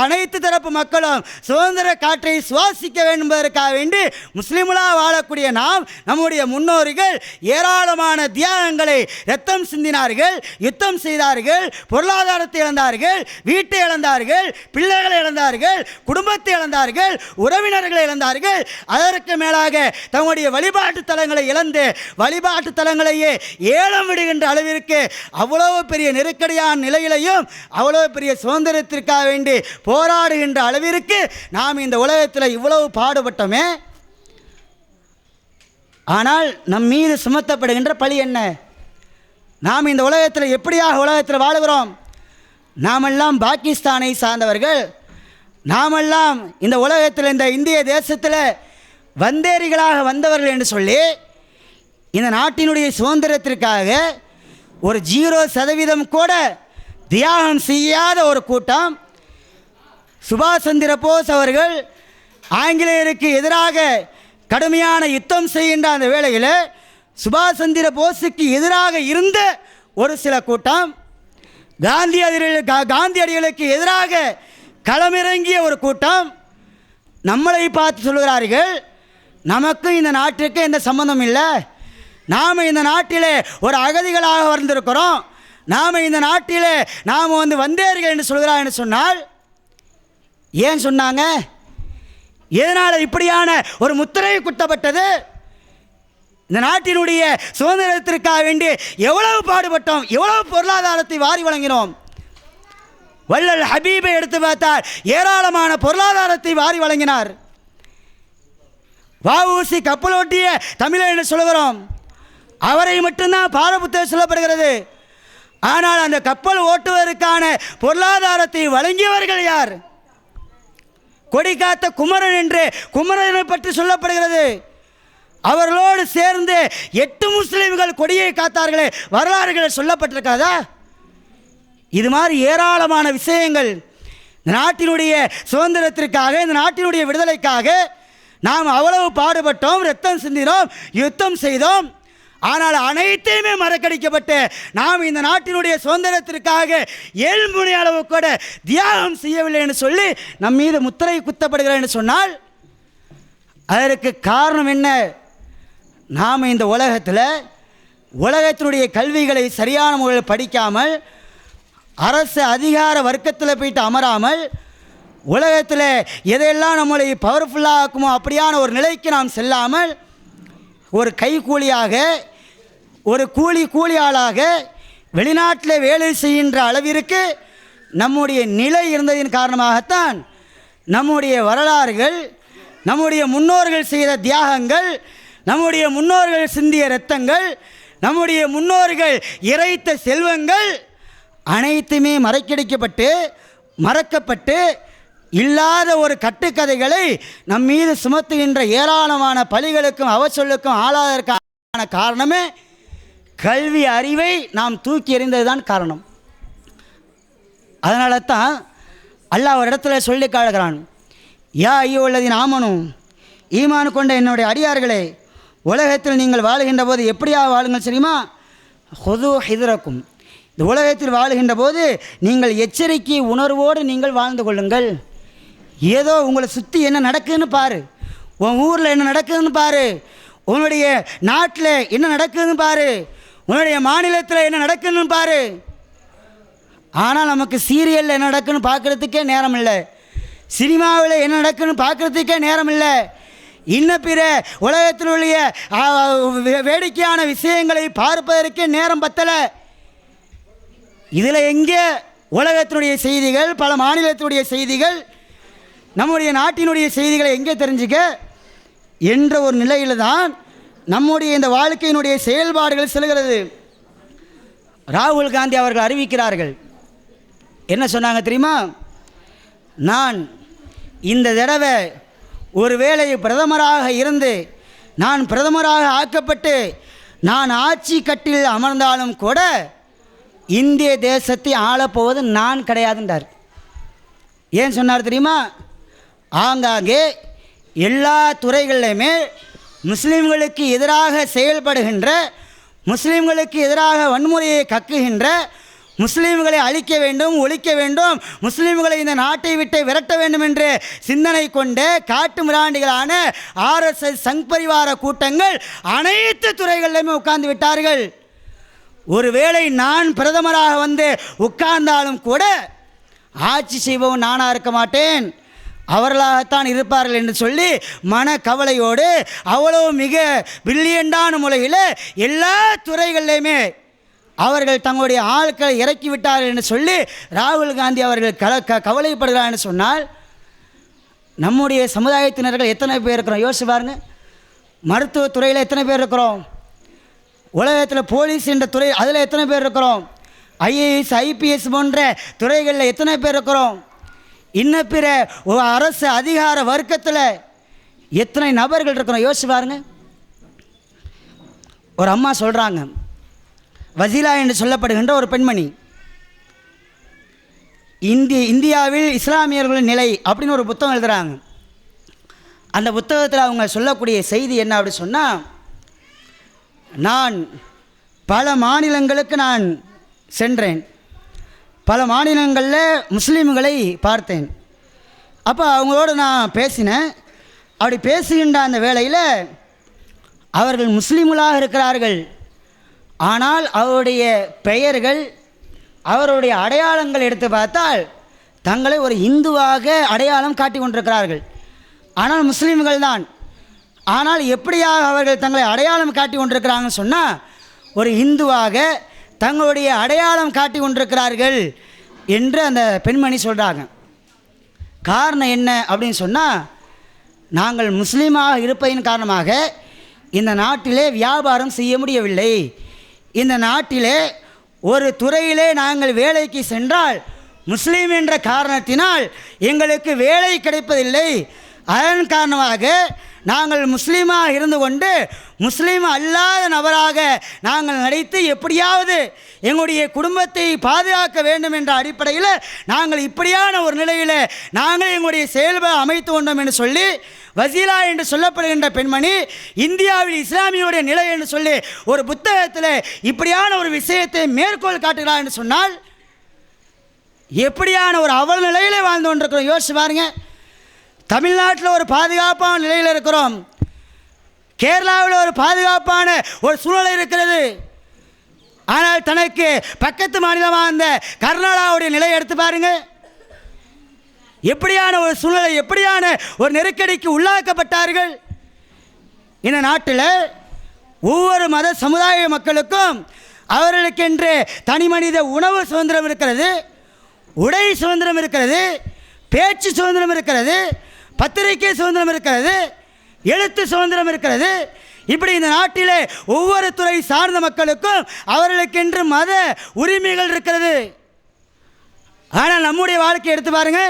அனைத்து தரப்பு மக்களும் சுதந்திர காற்றை சுவாசிக்க வேண்டும் என்பதற்காக வேண்டி முஸ்லிம்களாக வாழக்கூடிய நாம், நம்முடைய முன்னோர்கள் ஏராளமான தியாகங்களை இரத்தம் சிந்தினார்கள், யுத்தம் செய்தார்கள், பொருளாதாரத்தை இழந்தார்கள், வீட்டை இழந்தார்கள், பிள்ளைகளை இழந்தார்கள், குடும்பத்தை இழந்தார்கள், உறவினர்களை இழந்தார்கள். அதற்கு மேலாக தங்களுடைய வழிபாட்டு தலங்களை இழந்து வழிபாட்டு தலங்களையே ஏலம் விடுகின்ற அளவிற்கு அவ்வளவு பெரிய நெருக்கடியான நிலையிலையும் அவ்வளவு பெரிய சுதந்திரத்திற்காக வேண்டி போராடுகின்ற அளவிற்கு நாம் இந்த உலகத்தில் இவ்வளவு பாடுபட்டோமே. ஆனால் நம் மீது சுமத்தப்படுகின்ற பழி என்ன? நாம் இந்த உலகத்தில் எப்படியாக உலகத்தில் வாழுகிறோம்? நாமெல்லாம் பாகிஸ்தானை சார்ந்தவர்கள், நாமெல்லாம் இந்த உலகத்தில், இந்த இந்திய தேசத்தில் வந்தேரிகளாக வந்தவர்கள் என்று சொல்லி இந்த நாட்டினுடைய சுதந்திரத்திற்காக ஒரு 0% கூட தியாகம் செய்யாத ஒரு கூட்டம். சுபாஷ் சந்திர போஸ் அவர்கள் ஆங்கிலேயருக்கு எதிராக கடுமையான யுத்தம் செய்கின்ற அந்த வேளையில் சுபாஷ் சந்திர போஸுக்கு எதிராக இருந்த ஒரு சில கூட்டம், காந்தியடிகளுக்கு எதிராக களமிறங்கிய ஒரு கூட்டம் நம்மளை பார்த்து சொல்கிறார்கள், நமக்கும் இந்த நாட்டுக்கு எந்த சம்பந்தம் இல்லை, நாம் இந்த நாட்டிலே ஒரு அகதிகளாக வந்திருக்கிறோம், நாம் இந்த நாட்டிலே நாம் வந்தேர்கள் என்று சொல்கிறார் என்று சொன்னால் ஏன் சொன்னாங்க? எதனால் இப்படியான ஒரு முத்திரை குத்தப்பட்டது? இந்த நாட்டினுடைய சுதந்திரத்திற்காக வேண்டி எவ்வளவு பாடுபட்டோம், எவ்வளவு பொருளாதாரத்தை வாரி வழங்கினோம். வள்ளல் ஹபீபை எடுத்து பார்த்தால் ஏராளமான பொருளாதாரத்தை வாரி வழங்கினார். வஉசி கப்பலோட்டிய தமிழர் என்று சொல்கிறோம், அவரை மட்டும்தான் பாடப்புத்தகம் சொல்லப்படுகிறது. ஆனால் அந்த கப்பல் ஓட்டுவதற்கான பொருளாதாரத்தை வழங்கியவர்கள் யார்? கொடி காத்த குமரன் என்று குமரனை பற்றி சொல்லப்படுகிறது. அவர்களோடு சேர்ந்து 8 முஸ்லிம்கள் கொடியை காத்தார்களே, வரலாறுகள் சொல்லப்பட்டிருக்கிறதா? இது மாதிரி ஏராளமான விஷயங்கள். இந்த நாட்டினுடைய சுதந்திரத்திற்காக, இந்த நாட்டினுடைய விடுதலைக்காக நாம் அவ்வளவு பாடுபட்டோம், இரத்தம் சிந்தினோம், யுத்தம் செய்தோம். ஆனால் அனைத்தையுமே மறக்கடிக்கப்பட்டு நாம் இந்த நாட்டினுடைய சுதந்திரத்திற்காக ஏழ்முனை அளவு கூட தியாகம் செய்யவில்லை என்று சொல்லி நம் மீது முத்திரை குத்தப்படுகிறேன் என்று சொன்னால் அதற்கு காரணம் என்ன? நாம் இந்த உலகத்தினுடைய கல்விகளை சரியான முறையில் படிக்காமல், அரசு அதிகார வர்க்கத்தில் போயிட்டு அமராமல், உலகத்தில் எதையெல்லாம் நம்மளை பவர்ஃபுல்லாக ஆக்குமோ அப்படியான ஒரு நிலைக்கு நாம் செல்லாமல், ஒரு கைக்கூலியாக, ஒரு கூலி ஆளாக வெளிநாட்டில் வேலை செய்கின்ற அளவிற்கு நம்முடைய நிலை இருந்ததின் காரணமாகத்தான் நம்முடைய வரலாறுகள், நம்முடைய முன்னோர்கள் செய்த தியாகங்கள், நம்முடைய முன்னோர்கள் சிந்திய இரத்தங்கள், நம்முடைய முன்னோர்கள் இறைத்த செல்வங்கள் அனைத்துமே மறைக்கடிக்கப்பட்டு மறக்கப்பட்டு இல்லாத ஒரு கட்டுக்கதைகளை நம் மீது சுமத்துகின்ற ஏராளமான பழிகளுக்கும் அவச்சொல்லுக்கும் ஆளாததற்கான காரணமே கல்வி அறிவை நாம் தூக்கி எறிந்தது தான் காரணம். அதனால தான் அல்லாஹ் ஒரு இடத்துல சொல்லி காட்டுகிறான், யா ஐயோல்லதீன ஆமனு, ஈமான் கொண்ட என்னுடைய அடியார்களே, உலகத்தில் நீங்கள் வாழுகின்ற போது எப்படியா வாழுங்கள் தெரியுமா? ஹுது ஹிதரக்கும், இந்த உலகத்தில் வாழுகின்ற போது நீங்கள் எச்சரிக்கை உணர்வோடு நீங்கள் வாழ்ந்து கொள்ளுங்கள். ஏதோ உங்களை சுற்றி என்ன நடக்குதுன்னு பாரு, உன் ஊரில் என்ன நடக்குதுன்னு பாரு, உன்னுடைய நாட்டில் என்ன நடக்குதுன்னு பாரு, உன்னுடைய மாநிலத்தில் என்ன நடக்குதுன்னு பாரு. ஆனால் நமக்கு சீரியலில் என்ன நடக்குதுன்னு பார்க்குறதுக்கே நேரம் இல்லை, சினிமாவில் என்ன நடக்குதுன்னு பார்க்குறதுக்கே நேரம் இல்லை, இன்னும் பிற உலகத்தினுடைய வேடிக்கையான விஷயங்களை பார்ப்பதற்கே நேரம் பத்தலை. இதில் எங்கே உலகத்தினுடைய செய்திகள், பல மாநிலத்தினுடைய செய்திகள், நம்முடைய நாட்டினுடைய செய்திகளை எங்கே தெரிஞ்சுக்க என்ற ஒரு நிலையில் தான் நம்முடைய இந்த வாழ்க்கையினுடைய செயல்பாடுகள் செல்கிறது. ராகுல் காந்தி அவர்கள் அறிவிக்கிறார்கள், என்ன சொன்னாங்க தெரியுமா? நான் இந்த தடவை ஒருவேளை பிரதமராக இருந்து நான் பிரதமராக ஆக்கப்பட்டு நான் ஆட்சி கட்டில் அமர்ந்தாலும் கூட இந்திய தேசத்தை ஆளப்போவது நான் கிடையாதுன்றார். ஏன் சொன்னார் தெரியுமா? ஆங்காங்கே எல்லா துறைகளிலுமே முஸ்லீம்களுக்கு எதிராக செயல்படுகின்ற, முஸ்லீம்களுக்கு எதிராக வன்முறையை கக்குகின்ற, முஸ்லீம்களை அழிக்க வேண்டும், ஒழிக்க வேண்டும், முஸ்லீம்களை இந்த நாட்டை விட்டு விரட்ட வேண்டும் என்று சிந்தனை கொண்ட காட்டு மிராண்டிகளான RSS சங் பரிவார கூட்டங்கள் அனைத்து துறைகளிலுமே உட்கார்ந்து விட்டார்கள். ஒருவேளை நான் பிரதமராக வந்து உட்கார்ந்தாலும் கூட ஆட்சி செய்பவன் நானாக இருக்க மாட்டேன், அவர்களாகத்தான் இருப்பார்கள் என்று சொல்லி மன கவலையோடு அவ்வளோ மிக பிரில்லியண்டான முறையில் எல்லா துறைகளிலுமே அவர்கள் தங்களுடைய ஆட்களை இறக்கிவிட்டார்கள் என்று சொல்லி ராகுல் காந்தி அவர்கள் கவலைப்படுகிறார் என்று சொன்னால், நம்முடைய சமுதாயத்தினர்கள் எத்தனை பேர் இருக்கிறோம் யோசிச்சு பாருங்கள். மருத்துவத்துறையில் எத்தனை பேர் இருக்கிறோம்? உலகத்தில் போலீஸ் என்ற துறை அதில் எத்தனை பேர் இருக்கிறோம்? IAS IPS போன்ற துறைகளில் எத்தனை பேர் இருக்கிறோம்? இன்னும் பிற அரசு அதிகார வர்க்கத்தில் எத்தனை நபர்கள் இருக்கிறோம் யோசிச்சு பாருங்க. ஒரு அம்மா சொல்கிறாங்க, வசீலா என்று சொல்லப்படுகின்ற ஒரு பெண்மணி, இந்தியாவில் இஸ்லாமியர்களின் நிலை அப்படின்னு ஒரு புத்தகம் எழுதுகிறாங்க. அந்த புத்தகத்தில் அவங்க சொல்லக்கூடிய செய்தி என்ன அப்படி சொன்னால், நான் பல மாநிலங்களுக்கு நான் சென்றேன், பல மாநிலங்களில் முஸ்லீம்களை பார்த்தேன். அப்போ அவங்களோடு நான் பேசினேன். அப்படி பேசுகின்ற அந்த வேளையில் அவர்கள் முஸ்லீம்களாக இருக்கிறார்கள், ஆனால் அவருடைய பெயர்கள், அவருடைய அடையாளங்கள் எடுத்து பார்த்தால் தங்களை ஒரு இந்துவாக அடையாளம் காட்டி கொண்டிருக்கிறார்கள். ஆனால் முஸ்லீம்கள் தான். ஆனால் எப்படியாக அவர்கள் தங்களை அடையாளம் காட்டி கொண்டிருக்கிறாங்கன்னு சொன்னால், ஒரு இந்துவாக தங்களுடைய அடையாளம் காட்டி கொண்டிருக்கிறார்கள் என்று அந்த பெண்மணி சொல்கிறாங்க. காரணம் என்ன அப்படின்னு சொன்னால், நாங்கள் முஸ்லீமாக இருப்பதின் காரணமாக இந்த நாட்டிலே வியாபாரம் செய்ய முடியவில்லை, இந்த நாட்டிலே ஒரு துறையிலே நாங்கள் வேலைக்கு சென்றால் முஸ்லீம் என்ற காரணத்தினால் எங்களுக்கு வேலை கிடைப்பதில்லை, அதன் காரணமாக நாங்கள் முஸ்லீமாக இருந்து கொண்டு முஸ்லீம் அல்லாத நபராக நாங்கள் நடித்து எப்படியாவது எங்களுடைய குடும்பத்தை பாதுகாக்க வேண்டும் என்ற அடிப்படையில் நாங்கள் இப்படியான ஒரு நிலையில் நாங்கள் எங்களுடைய செயல்பாடு அமைத்து கொண்டோம் என்று சொல்லி வசீலா என்று சொல்லப்படுகின்ற பெண்மணி இந்தியாவில் இஸ்லாமியுடைய நிலை என்று சொல்லி ஒரு புத்தகத்தில் இப்படியான ஒரு விஷயத்தை மேற்கோள் காட்டுகிறார் என்று சொன்னால், எப்படியான ஒரு அவல நிலையிலே வாழ்ந்து கொண்டிருக்கிறோம் யோசிச்சு பாருங்க. தமிழ்நாட்டில் ஒரு பாதுகாப்பான நிலையில் இருக்கிறோம், கேரளாவில் ஒரு பாதுகாப்பான ஒரு சூழ்நிலை இருக்கிறது. ஆனால் தனக்கு பக்கத்து மாநிலமாக அந்த கர்நாடகாவுடைய நிலையை எடுத்து பாருங்க. எப்படியான ஒரு சூழ்நிலை, எப்படியான ஒரு நெருக்கடிக்கு உள்ளாக்கப்பட்டார்கள். இந்த நாட்டில் ஒவ்வொரு மத சமுதாய மக்களுக்கும் அவர்களுக்கென்று தனி மனித உணவு சுதந்திரம் இருக்கிறது, உடை சுதந்திரம் இருக்கிறது, பேச்சு சுதந்திரம் இருக்கிறது, பத்திரிகை சுதந்திரம் இருக்கிறது, எழுத்து சுதந்திரம் இருக்கிறது. இப்படி இந்த நாட்டிலே ஒவ்வொரு துறை சார்ந்த மக்களுக்கும் அவர்களுக்கென்று மத உரிமைகள் இருக்கிறது. ஆனால் நம்முடைய வாழ்க்கையை எடுத்து பாருங்க,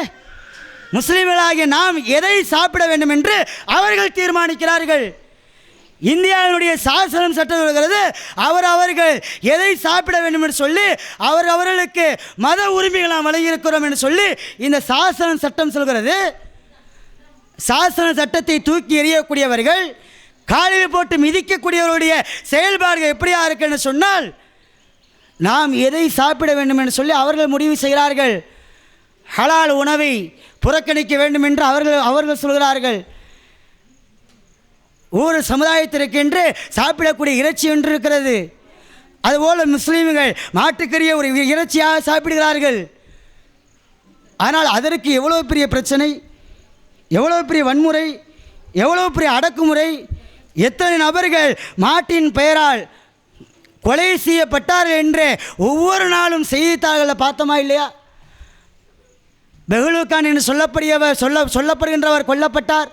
முஸ்லிம்களாகிய நாம் எதை சாப்பிட வேண்டும் என்று அவர்கள் தீர்மானிக்கிறார்கள். இந்தியாவினுடைய சாசனம் சட்டம் சொல்கிறது, அவர்கள் எதை சாப்பிட வேண்டும் என்று சொல்லி அவர்களுக்கு மத உரிமைகள் நாம் வழங்கியிருக்கிறோம் என்று சொல்லி இந்த சாசன சட்டம் சொல்கிறது. சாசன சட்டத்தை தூக்கி எறியக்கூடியவர்கள், காலில் போட்டு மிதிக்கக்கூடியவருடைய செயல்பாடுகள் எப்படியா இருக்குன்னு சொன்னால், நாம் எதை சாப்பிட வேண்டும் என்று சொல்லி அவர்கள் முடிவு செய்கிறார்கள். ஹலால் உணவை புறக்கணிக்க வேண்டும் என்று அவர்கள் சொல்கிறார்கள். ஒவ்வொரு சமுதாயத்திற்கென்று சாப்பிடக்கூடிய இறைச்சி ஒன்று இருக்கிறது. அதுபோல் முஸ்லீம்கள் மாட்டுக்கறியை ஒரு இறைச்சியாக சாப்பிடுகிறார்கள். ஆனால் அதற்கு எவ்வளோ பெரிய பிரச்சனை, எவ்வளோ பெரிய வன்முறை, எவ்வளோ பெரிய அடக்குமுறை, எத்தனை நபர்கள் மாட்டின் பெயரால் கொலை செய்யப்பட்டார்கள் என்று ஒவ்வொரு நாளும் செய்தித்தாள்களில் பார்த்தோமா இல்லையா? பெஹ்லூகான் என்று சொல்லப்படுகின்றவர் கொல்லப்பட்டார்.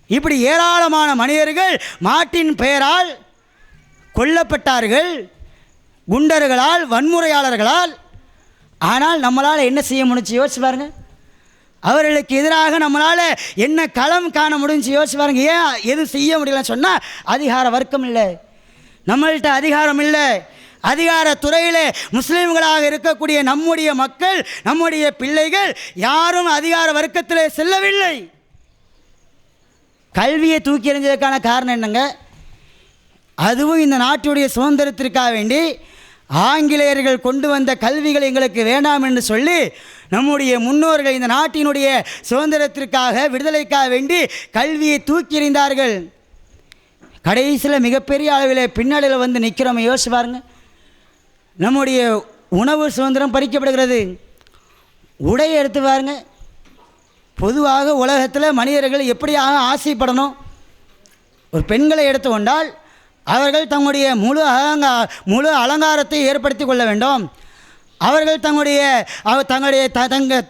இப்படி ஏராளமான மனிதர்கள் மாட்டின் பெயரால் கொல்லப்பட்டார்கள், குண்டர்களால், வன்முறையாளர்களால். ஆனால் நம்மளால் என்ன செய்ய முடிஞ்சு யோசிச்சு பாருங்க. அவர்களுக்கு எதிராக நம்மளால் என்ன களம் காண முடிஞ்சு யோசிச்சு பாருங்க. ஏன் எது செய்ய முடியலன்னு சொன்னால், அதிகார வர்க்கம் இல்லை, நம்மள்கிட்ட அதிகாரம் இல்லை. அதிகார துறையில் முஸ்லீம்களாக இருக்கக்கூடிய நம்முடைய மக்கள், நம்முடைய பிள்ளைகள் யாரும் அதிகார வர்க்கத்தில் செல்லவில்லை. கல்வியை தூக்கி எறிஞ்சதுக்கான காரணம் என்னங்க? அதுவும் இந்த நாட்டுடைய சுதந்திரத்திற்காக வேண்டி ஆங்கிலேயர்கள் கொண்டு வந்த கல்விகள் எங்களுக்கு வேண்டாம் என்று சொல்லி நம்முடைய முன்னோர்கள் இந்த நாட்டினுடைய சுதந்திரத்திற்காக, விடுதலைக்காக வேண்டி கல்வியை தூக்கி எறிந்தார்கள். கடைசியில் மிகப்பெரிய அளவில் பின்னடையில் வந்து நிற்கிறோம். யோசிச்சு பாருங்க. நம்முடைய உணவு சுதந்திரம் பறிக்கப்படுகிறது. உடையை எடுத்து பாருங்க. பொதுவாக உலகத்தில் மனிதர்கள் எப்படியாக ஆசைப்படணும்? ஒரு பெண்களை எடுத்து கொண்டால் அவர்கள் தங்களுடைய முழு அலங்காரத்தை ஏற்படுத்தி கொள்ள வேண்டும். அவர்கள்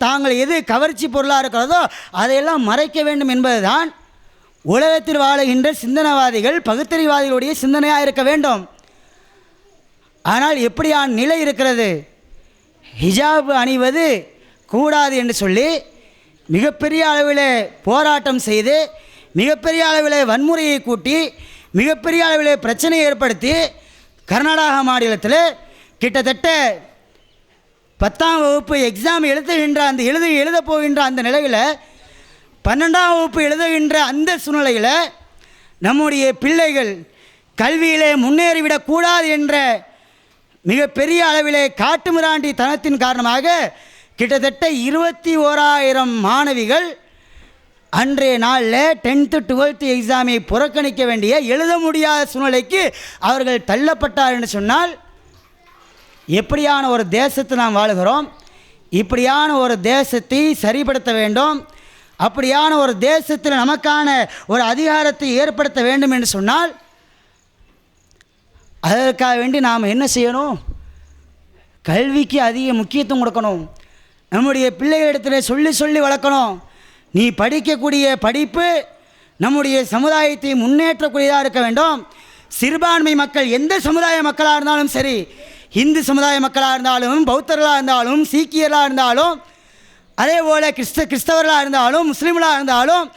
தாங்கள் எது கவர்ச்சி பொருளாக இருக்கிறதோ அதையெல்லாம் மறைக்க வேண்டும் என்பதுதான் உலகத்தில் வாழுகின்ற சிந்தனைவாதிகள், பகுத்தறிவாதிகளுடைய சிந்தனையாக இருக்க வேண்டும். ஆனால் எப்படியான நிலை இருக்கிறது? ஹிஜாப் அணிவது கூடாது என்று சொல்லி மிகப்பெரிய அளவில் போராட்டம் செய்து, மிகப்பெரிய அளவில் வன்முறையை கூட்டி, மிகப்பெரிய அளவில் பிரச்சனையை ஏற்படுத்தி கர்நாடகா மாநிலத்தில் கிட்டத்தட்ட 10ஆம் வகுப்பு எக்ஸாம் எழுத போகின்ற அந்த நிலையில், 12ஆம் வகுப்பு எழுதுகின்ற அந்த சூழ்நிலையில் நம்முடைய பிள்ளைகள் கல்வியிலே முன்னேறிவிடக்கூடாது என்ற மிகப்பெரிய அளவிலே காட்டுமிராண்டி தனத்தின் காரணமாக கிட்டத்தட்ட 21,000 மாணவிகள் அன்றைய நாளில் 10th 12th எக்ஸாமை புறக்கணிக்க வேண்டிய, எழுத முடியாத சூழ்நிலைக்கு அவர்கள் தள்ளப்பட்டார் என்று சொன்னால், எப்படியான ஒரு தேசத்தை நாம் வாழுகிறோம்? இப்படியான ஒரு தேசத்தை சரிப்படுத்த வேண்டும். அப்படியான ஒரு தேசத்தில் நமக்கான ஒரு அதிகாரத்தை ஏற்படுத்த வேண்டும் என்று சொன்னால், அதற்காக வேண்டி நாம் என்ன செய்யணும்? கல்விக்கு அதிக முக்கியத்துவம் கொடுக்கணும். நம்முடைய பிள்ளைகளிடத்தில் சொல்லி வளர்க்கணும். நீ படிக்கக்கூடிய படிப்பு நம்முடைய சமுதாயத்தை முன்னேற்றக்கூடியதாக இருக்க வேண்டும். சிறுபான்மை மக்கள் எந்த சமுதாய மக்களாக இருந்தாலும் சரி, இந்து சமுதாய மக்களாக இருந்தாலும், பௌத்தர்களாக இருந்தாலும், சீக்கியர்களாக இருந்தாலும், அதே போல் கிறிஸ்தவர்களாக இருந்தாலும், முஸ்லீம்களாக இருந்தாலும்,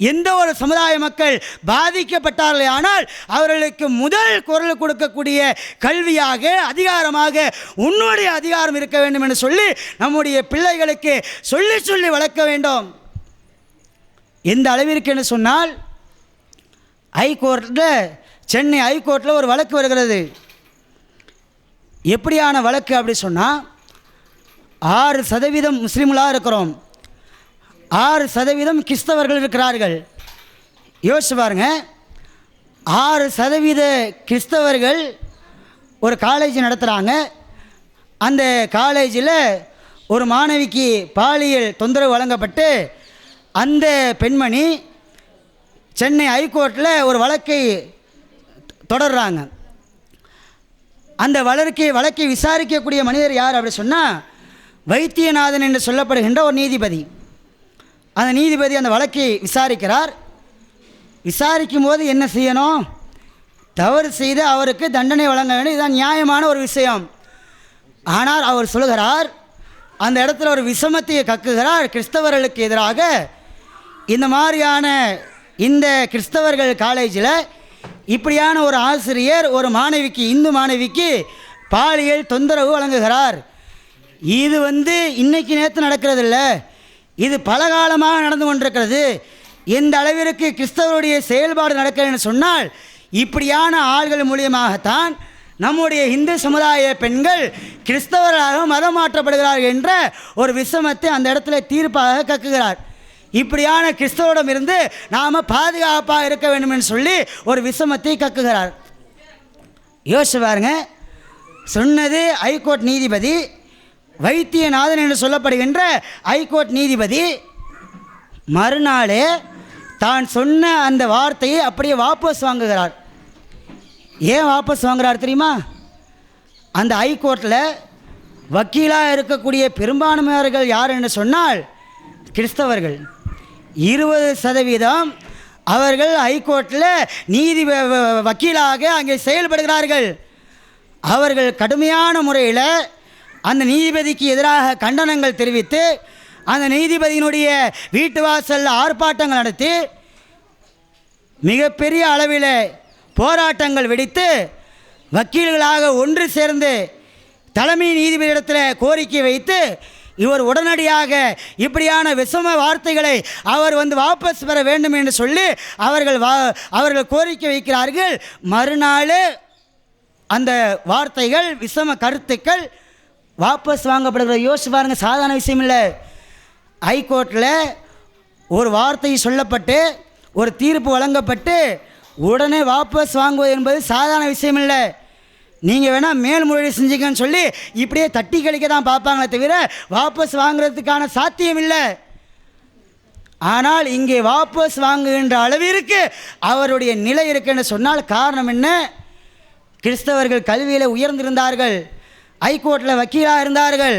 எந்த ஒரு சமுதாய மக்கள் பாதிக்கப்பட்டார்களே ஆனால் அவர்களுக்கு முதல் குரல் கொடுக்கக்கூடிய கல்வியாக, அதிகாரமாக உன்னுடைய அதிகாரம் இருக்க வேண்டும் என்று சொல்லி நம்முடைய பிள்ளைகளுக்கு சொல்லி வளர்க்க வேண்டும். எந்த அளவிற்கு என்று சொன்னால், சென்னை ஹைகோர்ட்டில் ஒரு வழக்கு வருகிறது. எப்படியான வழக்கு அப்படி சொன்னால், 6% முஸ்லீம்களாக இருக்கிறோம், 6% கிறிஸ்தவர்கள் இருக்கிறார்கள். யோசிச்சு பாருங்க. 6% கிறிஸ்தவர்கள் ஒரு காலேஜ் நடத்துகிறாங்க. அந்த காலேஜில் ஒரு மாணவிக்கு பாலியல் தொந்தரவு வழங்கப்பட்டு அந்த பெண்மணி சென்னை ஹைகோர்ட்டில் ஒரு வழக்கை தொடர்றாங்க. அந்த வழக்கை விசாரிக்கக்கூடிய மனிதர் யார் அப்படி சொன்னால் வைத்தியநாதன் என்று சொல்லப்படுகின்ற ஒரு நீதிபதி. அந்த நீதிபதி அந்த வழக்கை விசாரிக்கிறார். விசாரிக்கும் போது என்ன செய்யணும்? தவறு செய்து அவருக்கு தண்டனை வழங்க வேண்டும், இதுதான் நியாயமான ஒரு விஷயம். ஆனால் அவர் சொல்லுகிறார், அந்த இடத்துல ஒரு விஷமத்தை கக்குகிறார். கிறிஸ்தவர்களுக்கு எதிராக இந்த மாதிரியான இந்த கிறிஸ்தவர்கள் காலேஜில் இப்படியான ஒரு ஆசிரியர் ஒரு மாணவிக்கு, இந்து மாணவிக்கு பாலியல் தொந்தரவு வழங்குகிறார். இது இன்னைக்கு நேற்று நடக்கிறதில்ல, இது பல காலமாக நடந்து கொண்டிருக்கிறது. எந்த அளவிற்கு கிறிஸ்தவருடைய செயல்பாடு நடக்கிறதுன்னு சொன்னால் இப்படியான ஆள்கள் மூலியமாகத்தான் நம்முடைய இந்து சமுதாய பெண்கள் கிறிஸ்தவர்களாக மதம் மாற்றப்படுகிறார்கள் என்ற ஒரு விஷமத்தை அந்த இடத்துல தீர்ப்பாக கக்குகிறார். இப்படியான கிறிஸ்தவரிடம் இருந்து நாம் பாதுகாப்பாக இருக்க வேண்டும் என்று சொல்லி ஒரு விஷமத்தை கக்குகிறார். யோசிச்சு பாருங்க, சொன்னது ஹைகோர்ட் நீதிபதி, வைத்தியநாதன் என்று சொல்லப்படுகின்ற ஹைகோர்ட் நீதிபதி. மறுநாளே தான் சொன்ன அந்த வார்த்தையை அப்படியே வாபஸ் வாங்குகிறார். ஏன் வாபஸ் வாங்குகிறார் தெரியுமா? அந்த ஹைகோர்ட்டில் வக்கீலாக இருக்கக்கூடிய பெரும்பான்மையாளர்கள் யார் என்று சொன்னால் கிறிஸ்தவர்கள். 20% அவர்கள் ஹைகோர்ட்டில் நீதி வக்கீலாக அங்கே செயல்படுகிறார்கள். அவர்கள் கடுமையான முறையில் அந்த நீதிபதிக்கு எதிராக கண்டனங்கள் தெரிவித்து அந்த நீதிபதியினுடைய வீட்டு வாசலில் ஆர்ப்பாட்டங்கள் நடத்தி மிகப்பெரிய அளவில் போராட்டங்கள் வெடித்து வக்கீல்களாக ஒன்று சேர்ந்து தலைமை நீதிபதியிடத்தில் கோரிக்கை வைத்து இவர் உடனடியாக இப்படியான விஷம வார்த்தைகளை அவர் வாபஸ் பெற வேண்டும் என்று சொல்லி அவர்கள் கோரிக்கை வைக்கிறார்கள். மறுநாள் அந்த வார்த்தைகள், விஷம கருத்துக்கள் வாபஸ் வாங்கப்படுகிற. யோசிச்சு பாருங்க, சாதாரண விஷயம் இல்லை. ஹைகோர்ட்டில் ஒரு வார்த்தை சொல்லப்பட்டு ஒரு தீர்ப்பு வழங்கப்பட்டு உடனே வாபஸ் வாங்குவது என்பது சாதாரண விஷயம் இல்லை. நீங்கள் வேணால் மேல்முறையீடு செஞ்சுக்கன்னு சொல்லி இப்படியே தட்டி கழிக்க தான் பார்ப்பாங்களே தவிர வாபஸ் வாங்குறதுக்கான சாத்தியம் இல்லை. ஆனால் இங்கே வாபஸ் வாங்குகின்ற அளவிற்கு அவருடைய நிலை இருக்குன்னு சொன்னால் காரணம் என்ன? கிறிஸ்தவர்கள் கல்வியில் உயர்ந்திருந்தார்கள், ஹைகோர்ட்டில் வக்கீலாக இருந்தார்கள்.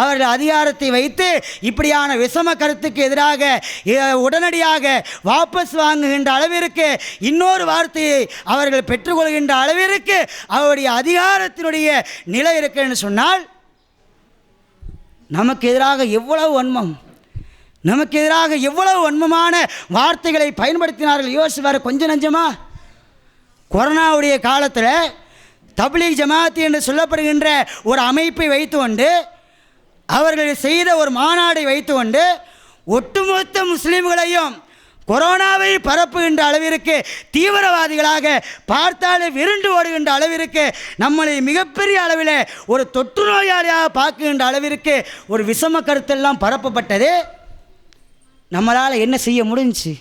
அவர்கள் அதிகாரத்தை வைத்து இப்படியான விஷம கருத்துக்கு எதிராக உடனடியாக வாபஸ் வாங்குகின்ற அளவிற்கு, இன்னொரு வார்த்தையை அவர்கள் பெற்றுக்கொள்கின்ற அளவிற்கு அவருடைய அதிகாரத்தினுடைய நிலை இருக்குன்னு சொன்னால் நமக்கு எதிராக எவ்வளவு வன்மம், நமக்கு எதிராக எவ்வளவு வன்மமான வார்த்தைகளை பயன்படுத்தினார்கள். யோசிச்சு கொஞ்சம் நஞ்சமா? கொரோனாவுடைய காலத்தில் தப்லீக் ஜமாத் என்று சொல்லப்படுகின்ற ஒரு அமைப்பை வைத்துக்கொண்டு அவர்கள் செய்த ஒரு மாநாடை வைத்துக்கொண்டு ஒட்டுமொத்த முஸ்லீம்களையும் கொரோனாவை பரப்புகின்ற அளவிற்கு தீவிரவாதிகளாக பார்த்தாலே விருண்டு ஓடுகின்ற அளவிற்கு நம்மளை மிகப்பெரிய அளவில் ஒரு தொற்று நோயாளியாக பார்க்கின்ற அளவிற்கு ஒரு விஷம கருத்தெல்லாம் பரப்பப்பட்டது. நம்மளால் என்ன செய்ய முடிஞ்சிச்சு?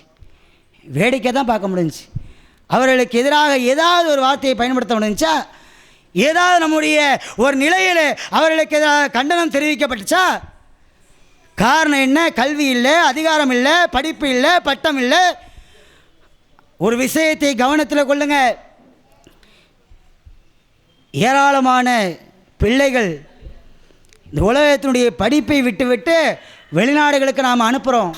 வேடிக்கை தான் பார்க்க முடிஞ்சிச்சு. அவர்களுக்கு எதிராக ஏதாவது ஒரு வார்த்தையை பயன்படுத்த முடிஞ்சா, ஏதாவது நம்முடைய ஒரு நிலையில் அவர்களுக்கு எதிராக கண்டனம் தெரிவிக்கப்பட்டுச்சா? காரணம் என்ன? கல்வி இல்லை, அதிகாரம் இல்லை, படிப்பு இல்லை, பட்டம் இல்லை. ஒரு விஷயத்தை கவனத்தில் கொள்ளுங்க, ஏராளமான பிள்ளைகள் இந்த உலகத்தினுடைய படிப்பை விட்டுவிட்டு வெளிநாடுகளுக்கு நாம் அனுப்புகிறோம்.